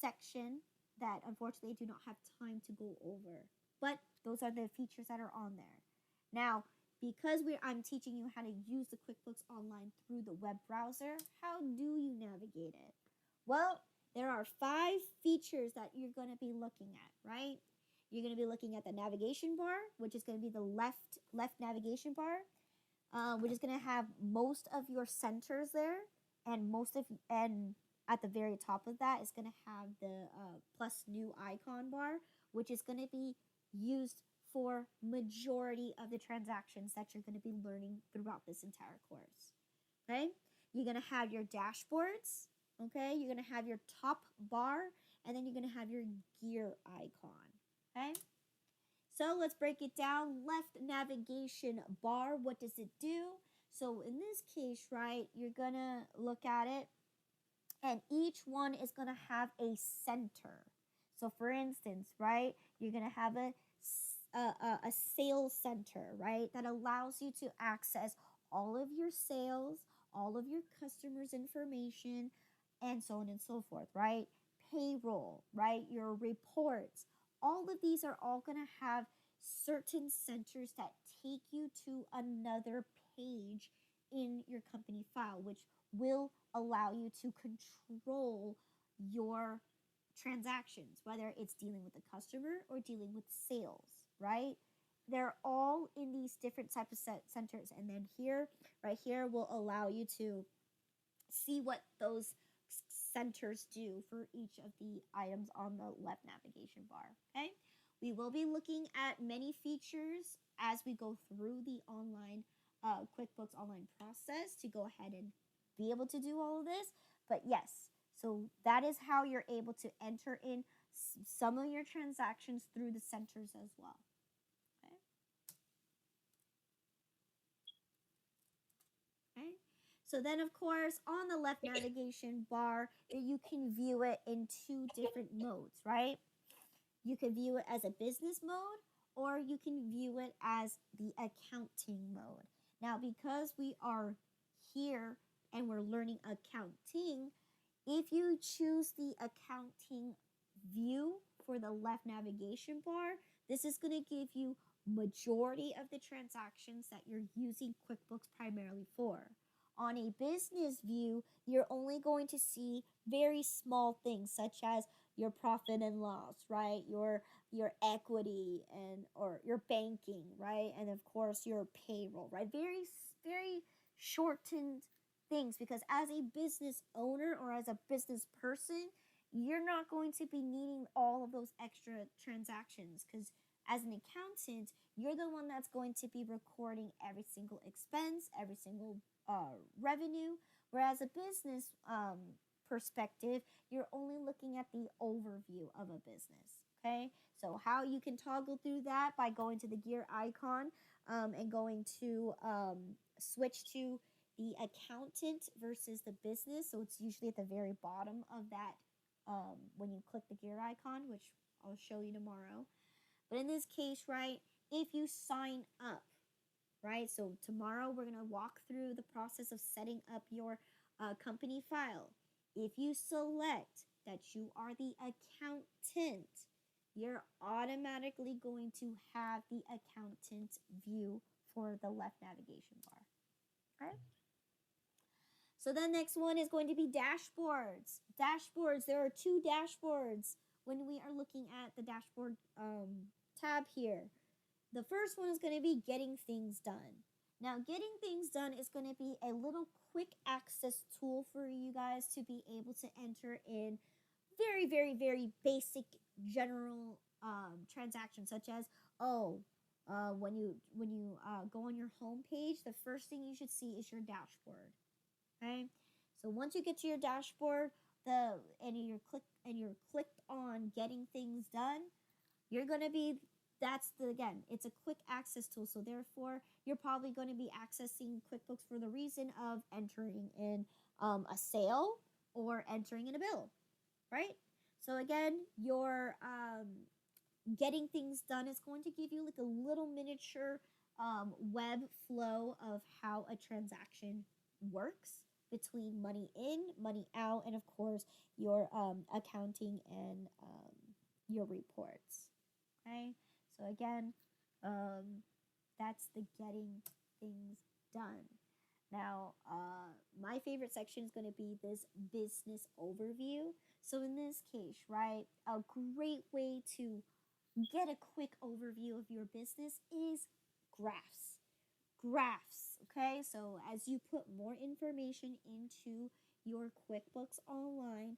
section that unfortunately I do not have time to go over. But those are the features that are on there. Now, because I'm teaching you how to use the QuickBooks Online through the web browser, how do you navigate it? Well, there are 5 features that you're going to be looking at, right? You're going to be looking at the navigation bar, which is going to be the left navigation bar, which is going to have most of your centers there, and at the very top of that is going to have the plus new icon bar, which is going to be used for majority of the transactions that you're going to be learning throughout this entire course. Okay, you're going to have your dashboards. Okay, you're going to have your top bar, and then you're going to have your gear icon. Okay, so let's break it down. Left navigation bar, what does it do? So in this case, right, you're going to look at it, and each one is going to have a center. So for instance, right, you're going to have a sales center, right, that allows you to access all of your sales, all of your customers' information, and so on and so forth, right? Payroll, right? Your reports. All of these are all going to have certain centers that take you to another page in your company file, which will allow you to control your transactions, whether it's dealing with a customer or dealing with sales, right? They're all in these different types of centers. And then here, right here, will allow you to see what those centers do for each of the items on the left navigation bar, okay? We will be looking at many features as we go through the online QuickBooks Online process to go ahead and be able to do all of this. But yes, so that is how you're able to enter in some of your transactions through the centers as well. Okay. Okay. So then, of course, on the left navigation bar, you can view it in 2 different modes, right? You can view it as a business mode, or you can view it as the accounting mode. Now, because we are here and we're learning accounting, if you choose the accounting view for the left navigation bar, this is going to give you majority of the transactions that you're using QuickBooks primarily for. On a business view, you're only going to see very small things such as your profit and loss, right? Your equity and or your banking, right? And of course your payroll, right? Very shortened things, because as a business owner or as a business person, you're not going to be needing all of those extra transactions, because as an accountant, you're the one that's going to be recording every single expense, every single revenue. Whereas a business perspective, you're only looking at the overview of a business. Okay, so how you can toggle through that by going to the gear icon and going to switch to the accountant versus the business. So it's usually at the very bottom of that when you click the gear icon, which I'll show you tomorrow. But in this case, right, if you sign up, right, so tomorrow we're going to walk through the process of setting up your company file. If you select that you are the accountant, you're automatically going to have the accountant view for the left navigation bar. Okay? So the next one is going to be dashboards. Dashboards, there are two dashboards when we are looking at the dashboard tab here. The first one is going to be getting things done. Now, getting things done is going to be a little quick access tool for you guys to be able to enter in very, very, very basic general transactions, such as, when you go on your home page, the first thing you should see is your dashboard. Okay, so once you get to your dashboard, you're clicked on getting things done, you're gonna be it's a quick access tool. So therefore, you're probably going to be accessing QuickBooks for the reason of entering in a sale or entering in a bill, right? So again, your getting things done is going to give you like a little miniature web flow of how a transaction works between money in, money out, and of course your accounting and your reports. Okay, so again, that's the getting things done. Now, my favorite section is going to be this business overview. So in this case, right, a great way to get a quick overview of your business is graphs. Graphs, okay? So as you put more information into your QuickBooks Online,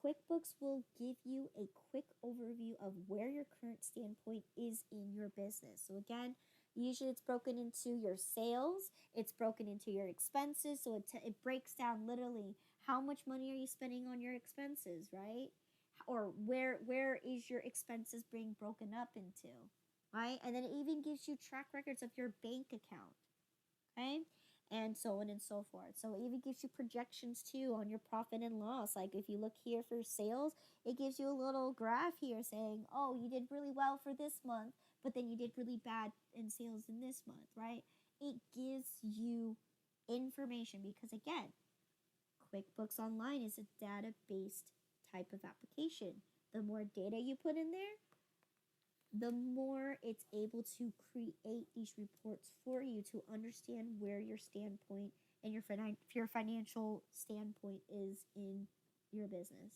QuickBooks will give you a quick overview of where your current standpoint is in your business. So again, usually it's broken into your sales, it's broken into your expenses, so it breaks down literally how much money are you spending on your expenses, right? Or where is your expenses being broken up into, right? And then it even gives you track records of your bank account, okay? And so on and so forth. So it even gives you projections too on your profit and loss. Like if you look here for sales, it gives you a little graph here saying, oh, you did really well for this month, but then you did really bad in sales in this month, right? It gives you information because again, QuickBooks Online is a data-based type of application. The more data you put in there, the more it's able to create these reports for you to understand where your standpoint and your financial standpoint is in your business.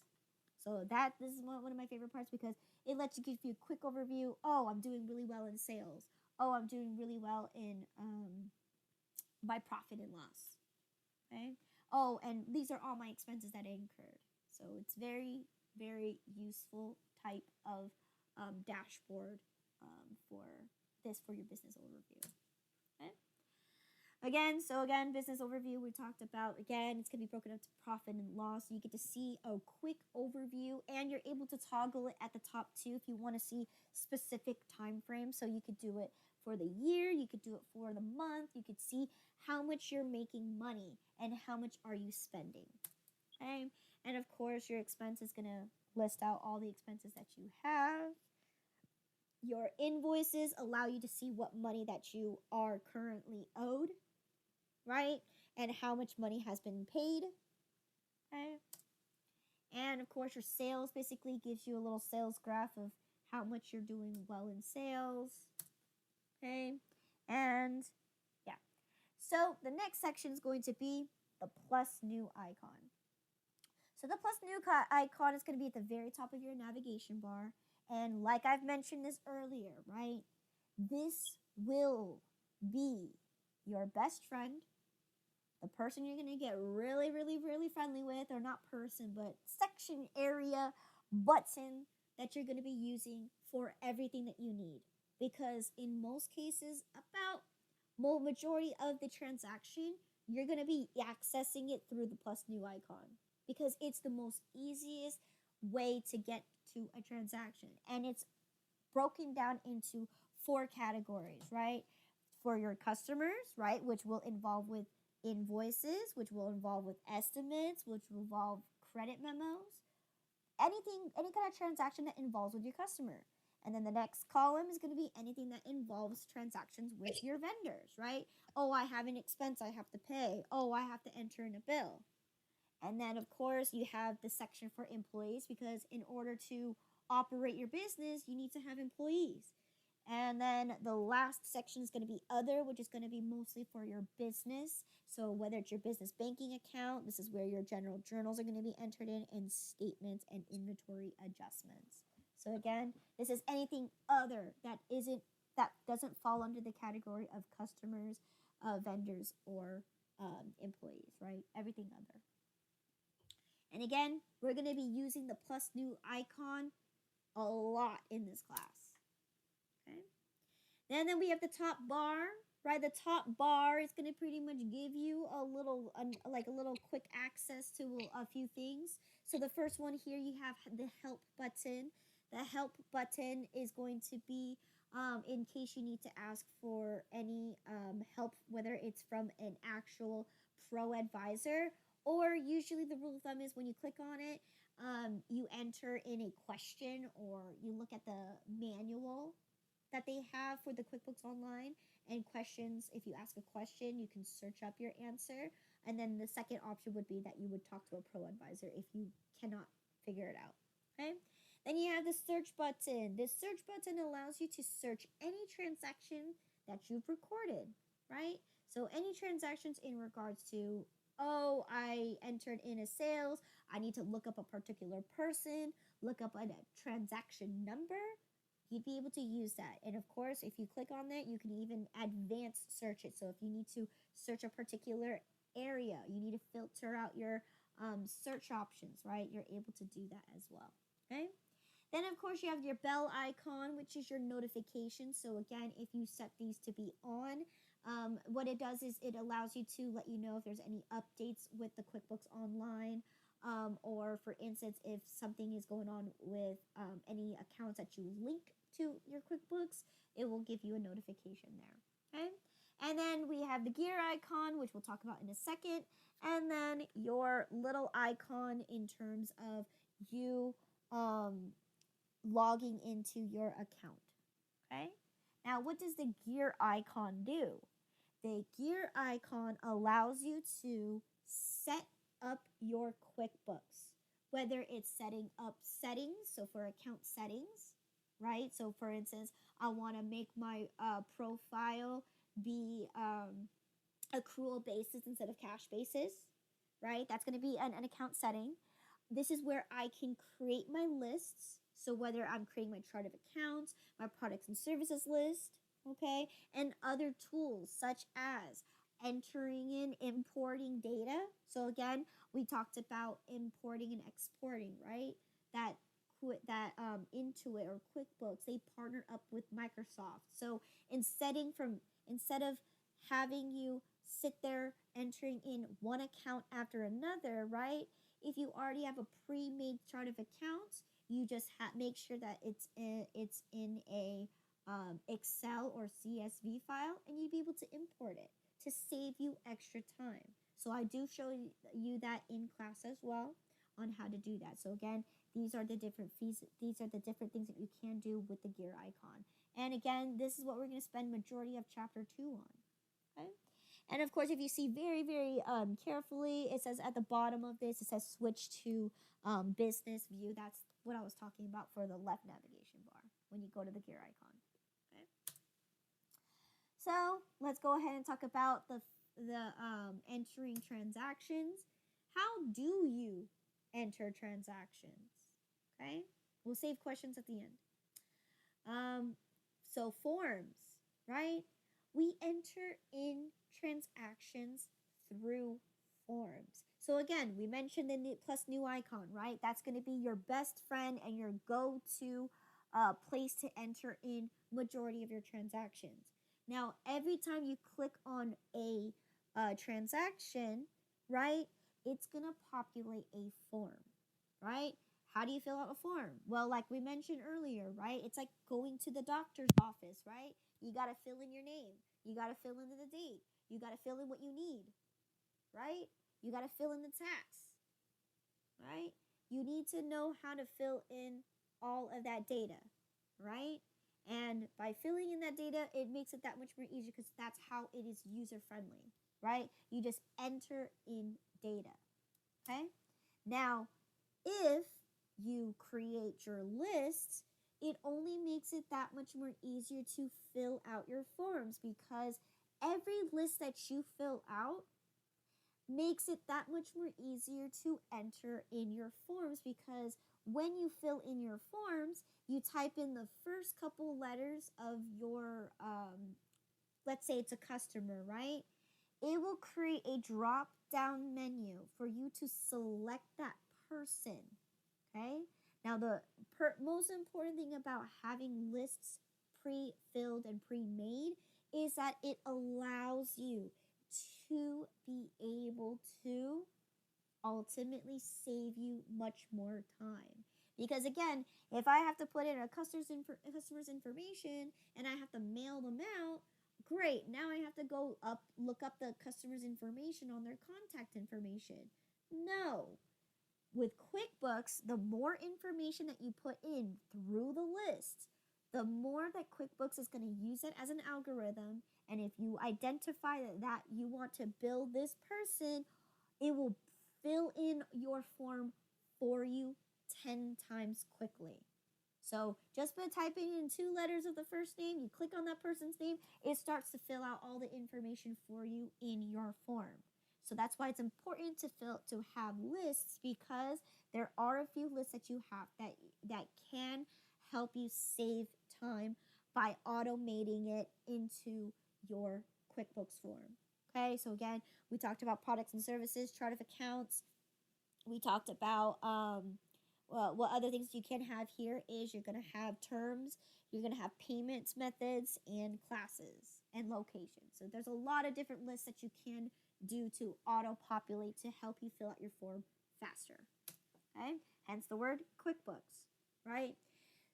So this is one of my favorite parts because it lets you give you a quick overview. Oh, I'm doing really well in sales. Oh, I'm doing really well in my profit and loss. Okay. Oh, and these are all my expenses that I incurred. So it's very, very useful type of dashboard for your business overview. Okay. Again, business overview we talked about. Again, it's gonna be broken up to profit and loss. So you get to see a quick overview, and you're able to toggle it at the top too if you want to see specific time frames. So you could do it for the year, you could do it for the month. You could see how much you're making money and how much are you spending. Okay, and of course your expense is gonna list out all the expenses that you have. Your invoices allow you to see what money that you are currently owed, right? And how much money has been paid, okay? And of course, your sales basically gives you a little sales graph of how much you're doing well in sales, okay? And yeah. So the next section is going to be the plus new icon. So the plus new icon is going to be at the very top of your navigation bar. And like I've mentioned this earlier, right? This will be your best friend The person you're going to get really, really, really friendly with, or not person, but section area button that you're going to be using for everything that you need. Because in most cases, about majority of the transaction, you're going to be accessing it through the plus new icon because it's the most easiest way to get to a transaction. And it's broken down into 4 categories, right? For your customers, right, which will involve with invoices, which will involve with estimates, which will involve credit memos, anything, any kind of transaction that involves with your customer. And then the next column is going to be anything that involves transactions with your vendors, right? Oh, I have an expense I have to pay. Oh, I have to enter in a bill. And then, of course, you have the section for employees because in order to operate your business, you need to have employees. And then the last section is going to be other, which is going to be mostly for your business. So whether it's your business banking account, this is where your general journals are going to be entered in, and statements and inventory adjustments. So again, this is anything other that doesn't fall under the category of customers, vendors, or employees, right? Everything other. And again, we're going to be using the plus new icon a lot in this class. Okay. Then we have the top bar, right? The top bar is going to pretty much give you a little quick access to a few things. So the first one here, you have the help button. The help button is going to be in case you need to ask for any help, whether it's from an actual pro advisor, or usually the rule of thumb is when you click on it, you enter in a question or you look at the manual that they have for the QuickBooks Online and questions. If you ask a question, you can search up your answer. And then the second option would be that you would talk to a pro advisor if you cannot figure it out. Okay. Then you have the search button. This search button allows you to search any transaction that you've recorded, right? So any transactions in regards to, oh, I entered in a sales, I need to look up a particular person, look up a transaction number, you'd be able to use that. And of course, if you click on that, you can even advanced search it. So if you need to search a particular area, you need to filter out your search options, right? You're able to do that as well. Okay. Then, of course, you have your bell icon, which is your notification. So again, if you set these to be on, what it does is it allows you to let you know if there's any updates with the QuickBooks Online, or for instance, if something is going on with any accounts that you link to your QuickBooks, it will give you a notification there. Okay. And then we have the gear icon, which we'll talk about in a second. And then your little icon in terms of you logging into your account. Okay. Now, what does the gear icon do? The gear icon allows you to set up your QuickBooks, whether it's setting up settings, so for account settings, right? So for instance, I want to make my profile be accrual basis instead of cash basis, right? That's going to be an account setting. This is where I can create my lists. So whether I'm creating my chart of accounts, my products and services list, okay, and other tools such as entering in, importing data. So again, we talked about importing and exporting, right? That Intuit or QuickBooks, they partner up with Microsoft. So instead of having you sit there entering in one account after another, right? If you already have a pre-made chart of accounts, you just make sure that it's in a Excel or CSV file, and you'd be able to import it to save you extra time. So I do show you that in class as well on how to do that. So again, these are the different fees. These are the different things that you can do with the gear icon. And again, this is what we're going to spend majority of chapter 2 on. Okay. And of course, if you see very, very carefully, it says at the bottom of this, it says switch to business view. That's what I was talking about for the left navigation bar when you go to the gear icon. Okay. So let's go ahead and talk about the entering transactions. How do you enter transactions? Okay. We'll save questions at the end. So forms, right? We enter in transactions through forms. So again, we mentioned the new, plus new icon, right? That's going to be your best friend and your go-to place to enter in majority of your transactions. Now, every time you click on a transaction, right, it's going to populate a form, right? How do you fill out a form? Well, like we mentioned earlier, right? It's like going to the doctor's office, right? You got to fill in your name. You got to fill in the date. You got to fill in what you need, right? You got to fill in the tax, right? You need to know how to fill in all of that data, right? And by filling in that data, it makes it that much more easier because that's how it is user friendly, right? You just enter in data, okay? Now, if you create your lists, it only makes it that much more easier to fill out your forms because every list that you fill out makes it that much more easier to enter in your forms because when you fill in your forms, you type in the first couple letters of your, let's say it's a customer, right? It will create a drop down menu for you to select that person, okay? Now, the most important thing about having lists pre-filled and pre-made is that it allows you to be able to ultimately save you much more time. Because again, if I have to put in a customer's information and I have to mail them out, great. Now I have to go look up the customer's information on their contact information. No. With QuickBooks, the more information that you put in through the list, the more that QuickBooks is going to use it as an algorithm. And if you identify that you want to bill this person, it will fill in your form for you 10 times quickly. So just by typing in 2 letters of the first name, you click on that person's name, it starts to fill out all the information for you in your form. So that's why it's important to have lists because there are a few lists that you have that can help you save time by automating it into your QuickBooks form. Okay, so again, we talked about products and services, chart of accounts. We talked about well, what other things you can have here is you're going to have terms, you're going to have payments methods, and classes and locations. So there's a lot of different lists that you can do to auto-populate to help you fill out your form faster. Okay, hence the word QuickBooks, right?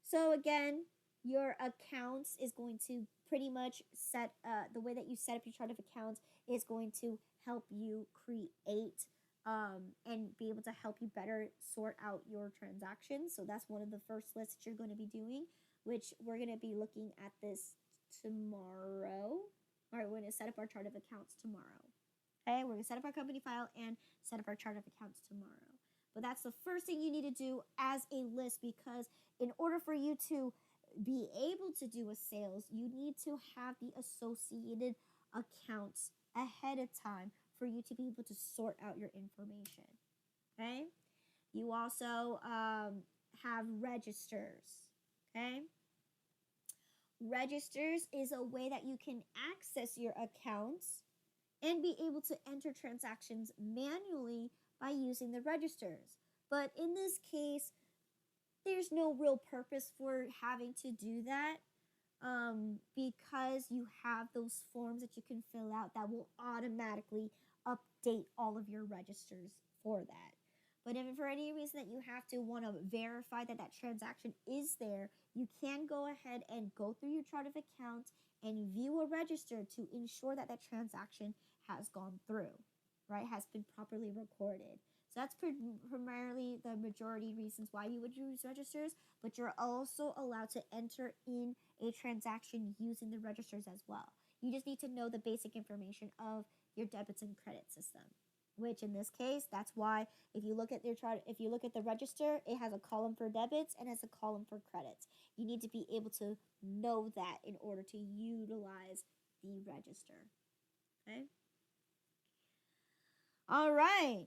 So again, your accounts is going to pretty much set the way that you set up your chart of accounts is going to help you create and be able to help you better sort out your transactions. So that's one of the first lists that you're going to be doing, which we're going to be looking at this tomorrow. All right, we're going to set up our chart of accounts tomorrow. Okay, we're going to set up our company file and set up our chart of accounts tomorrow. But that's the first thing you need to do as a list because in order for you to be able to do a sales, you need to have the associated accounts ahead of time for you to be able to sort out your information. Okay? You also have registers. Okay? Registers is a way that you can access your accounts and be able to enter transactions manually by using the registers. But in this case, there's no real purpose for having to do that because you have those forms that you can fill out that will automatically update all of your registers for that. But if for any reason that you have to want to verify that that transaction is there, you can go ahead and go through your chart of accounts and view a register to ensure that that transaction has gone through, right? Has been properly recorded. So that's primarily the majority reasons why you would use registers, but you're also allowed to enter in a transaction using the registers as well. You just need to know the basic information of your debits and credit system, which in this case, that's why if you look at the register, it has a column for debits and has a column for credits. You need to be able to know that in order to utilize the register. Okay? All right.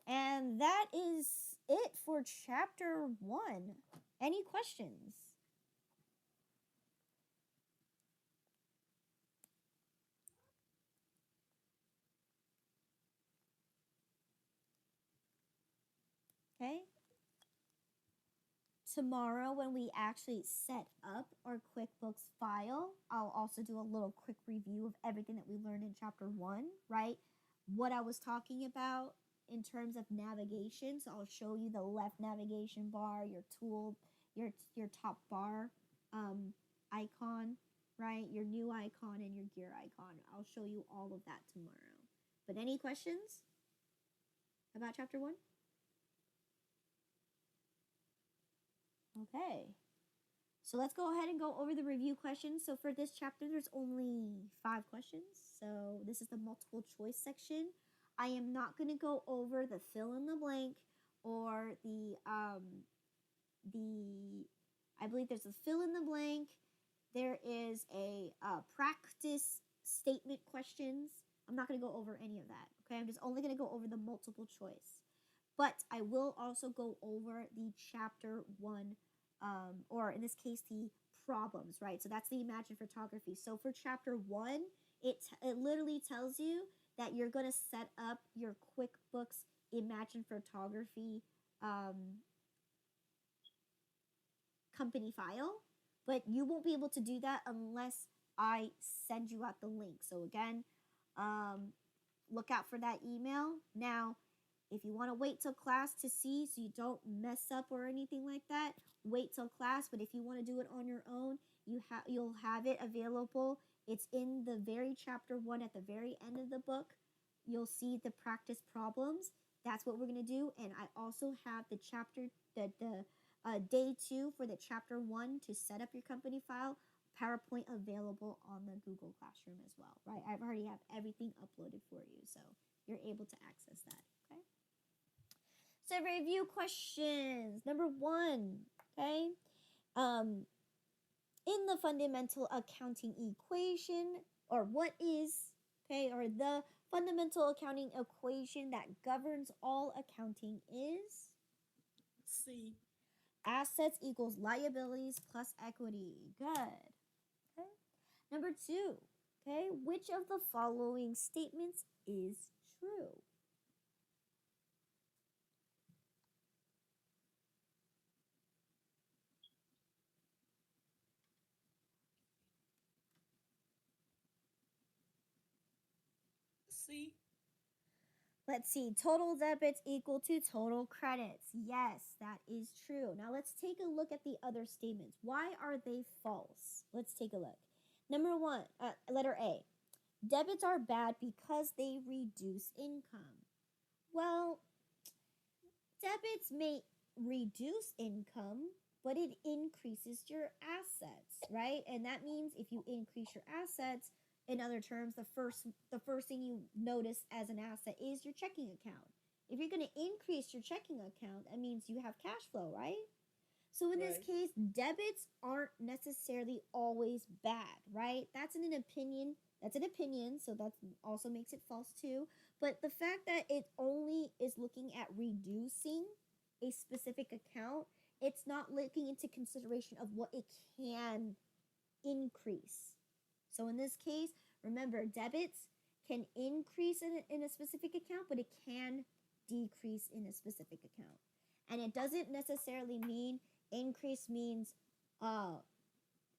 And that is it for chapter 1. Any questions? Okay. Tomorrow, when we actually set up our QuickBooks file, I'll also do a little quick review of everything that we learned in chapter 1, right? What I was talking about in terms of navigation. So I'll show you the left navigation bar, your tool, your top bar icon, right? Your new icon and your gear icon. I'll show you all of that tomorrow. But any questions about chapter 1? Okay. So let's go ahead and go over the review questions. So for this chapter, there's only 5 questions. So this is the multiple choice section. I am not going to go over the fill in the blank or I believe there's a fill in the blank. There is a practice statement questions. I'm not going to go over any of that. Okay, I'm just only going to go over the multiple choice. But I will also go over the chapter 1, or in this case, the problems, right? So that's the Imagine Photography. So for chapter 1, it literally tells you that you're going to set up your QuickBooks Imagine Photography company file, but you won't be able to do that unless I send you out the link. So again, look out for that email. Now, if you want to wait till class to see so you don't mess up or anything like that, wait till class. But if you want to do it on your own, you'll have it available. It's in the very chapter 1 at the very end of the book. You'll see the practice problems. That's what we're going to do. And I also have the day 2 for the chapter 1 to set up your company file PowerPoint available on the Google Classroom as well, right? I already have everything uploaded for you, so you're able to access that, okay? So review questions. Number 1, okay? In the fundamental accounting equation, or what is, okay, or the fundamental accounting equation that governs all accounting is? C. Assets equals liabilities plus equity. Good. Okay. Number 2, okay, which of the following statements is true? C. Let's see. Total debits equal to total credits. Yes, that is true. Now let's take a look at the other statements. Why are they false? Let's take a look. Number 1, letter A. Debits are bad because they reduce income. Well, debits may reduce income, but it increases your assets, right? And that means if you increase your assets, in other terms, the first thing you notice as an asset is your checking account. If you're going to increase your checking account, that means you have cash flow, right? So in this case, debits aren't necessarily always bad, right? That's an opinion. That's an opinion, so that also makes it false too. But the fact that it only is looking at reducing a specific account, it's not looking into consideration of what it can increase. So in this case, remember, debits can increase in a specific account, but it can decrease in a specific account. And it doesn't necessarily mean increase means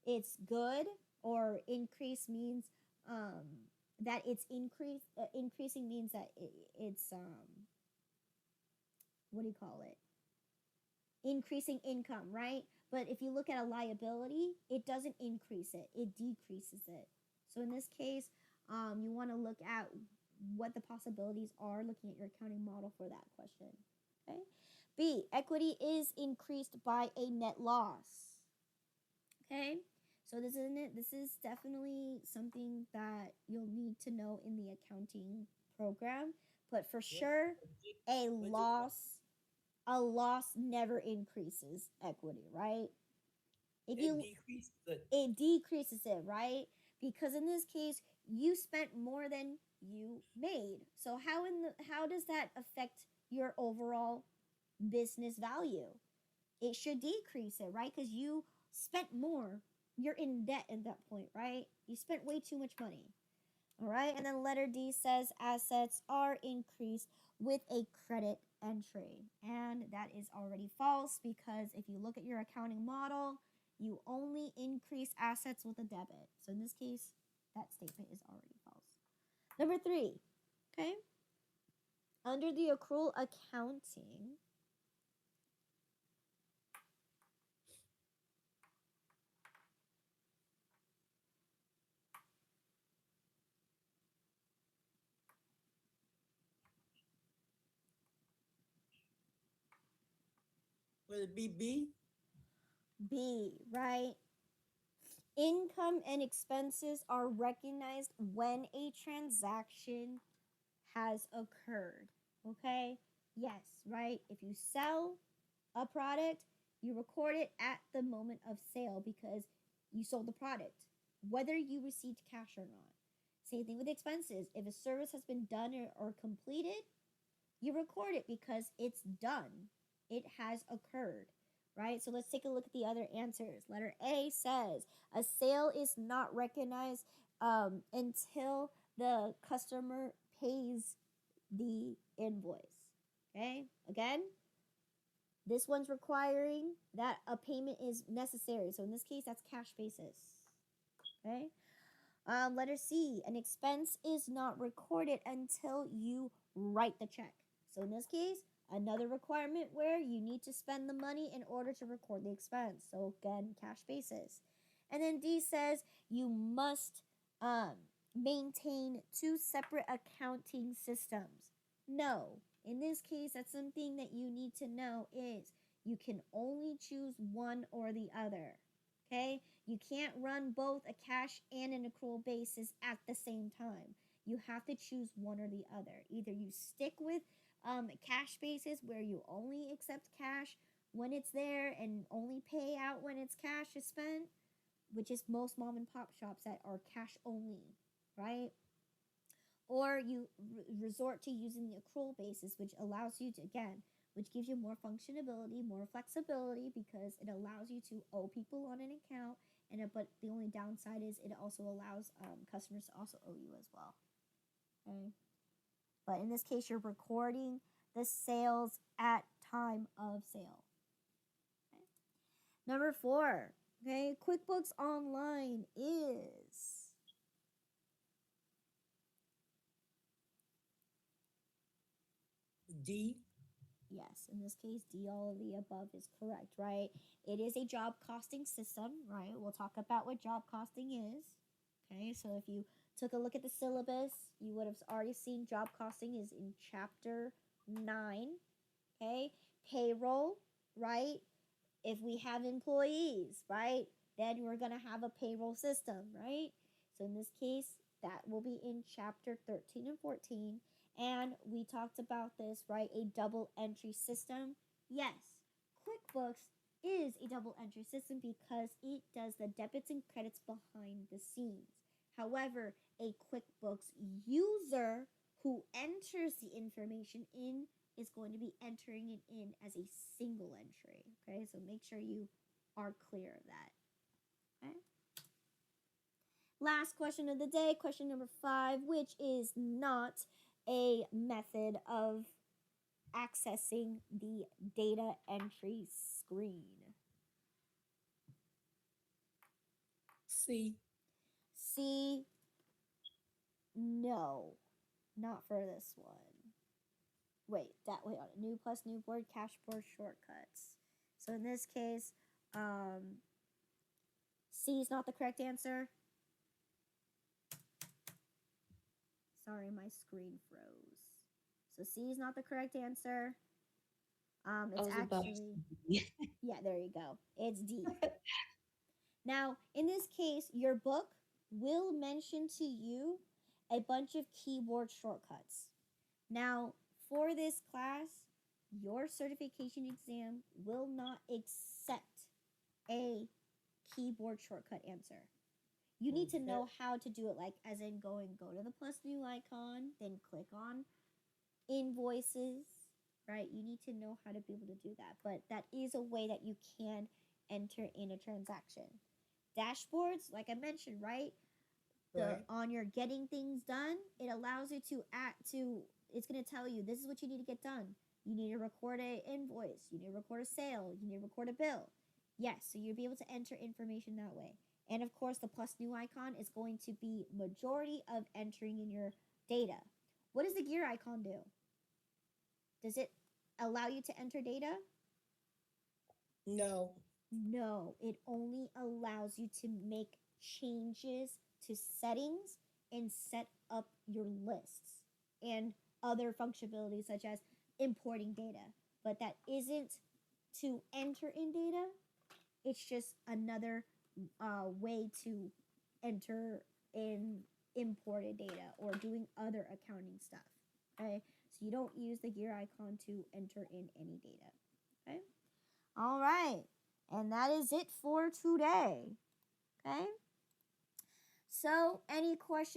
it's good, or increase means that it's increasing means that it's what do you call it? Increasing income, right? But if you look at a liability, it doesn't increase it, it decreases it. So in this case, you want to look at what the possibilities are looking at your accounting model for that question. Okay. B, equity is increased by a net loss. Okay. So this is definitely something that you'll need to know in the accounting program. But for sure, a loss never increases equity, right? If you it decreases it, right? Because in this case, you spent more than you made. So how does that affect your overall business value? It should decrease it, right? Because you spent more. You're in debt at that point, right? You spent way too much money. All right, and then letter D says assets are increased with a credit entry. And that is already false because if you look at your accounting model, you only increase assets with a debit. So in this case, that statement is already false. Number 3, okay? Under the accrual accounting, Will it be B? B, right? Income and expenses are recognized when a transaction has occurred. Okay? Yes, right? If you sell a product, you record it at the moment of sale because you sold the product, whether you received cash or not. Same thing with expenses. If a service has been done or completed, you record it because it's done. It has occurred, right? So let's take a look at the other answers. Letter A says a sale is not recognized until the customer pays the invoice. Okay, again, this one's requiring that a payment is necessary. So in this case, that's cash basis. Okay. Letter C, an expense is not recorded until you write the check. So in this case, another requirement where you need to spend the money in order to record the expense. So again, cash basis. And then D says you must maintain 2 separate accounting systems. No. In this case, that's something that you need to know is you can only choose one or the other. Okay? You can't run both a cash and an accrual basis at the same time. You have to choose one or the other. Either you stick with cash basis where you only accept cash when it's there and only pay out when it's cash is spent, which is most mom and pop shops that are cash only, right? Or you resort to using the accrual basis, which allows you to, again, which gives you more functionality, more flexibility because it allows you to owe people on an account. But the only downside is it also allows customers to also owe you as well. Okay, but in this case, you're recording the sales at time of sale. Okay. Number 4, okay, QuickBooks Online is D. yes, in this case, D, all of the above is correct, right? It is a job costing system, right? We'll talk about what job costing is. Okay, so if you took a look at the syllabus, you would have already seen job costing is in chapter 9. Okay, payroll, right? If we have employees, right, then we're going to have a payroll system, right? So in this case, that will be in chapter 13 and 14. And we talked about this, right? A double entry system. Yes, QuickBooks is a double entry system because it does the debits and credits behind the scenes. However, a QuickBooks user who enters the information in is going to be entering it in as a single entry. Okay, so make sure you are clear of that. Okay. Last question of the day, question number 5, which is not a method of accessing the data entry screen. C. C, no, not for this one. Wait, on it. New plus new board, cashboard shortcuts. So in this case, C is not the correct answer. Sorry, my screen froze. So C is not the correct answer. It's actually yeah, there you go. It's D. Now, in this case, your book will mention to you a bunch of keyboard shortcuts. Now, for this class, your certification exam will not accept a keyboard shortcut answer. You need to know how to do it, like as in go to the plus new icon, then click on invoices, right? You need to know how to be able to do that. But that is a way that you can enter in a transaction. Dashboards, like I mentioned, right? the Right. on your getting things done, it allows you to act to it's going to tell you this is what you need to get done. You need to record an invoice, you need to record a sale, you need to record a bill. Yes, so you'll be able to enter information that way. And of course, the plus new icon is going to be majority of entering in your data. What does the gear icon do? Does it allow you to enter data? No. No, it only allows you to make changes to settings and set up your lists and other functionalities such as importing data. But that isn't to enter in data, it's just another way to enter in imported data or doing other accounting stuff. Okay, so you don't use the gear icon to enter in any data. Okay, all right, and that is it for today. Okay, so any questions?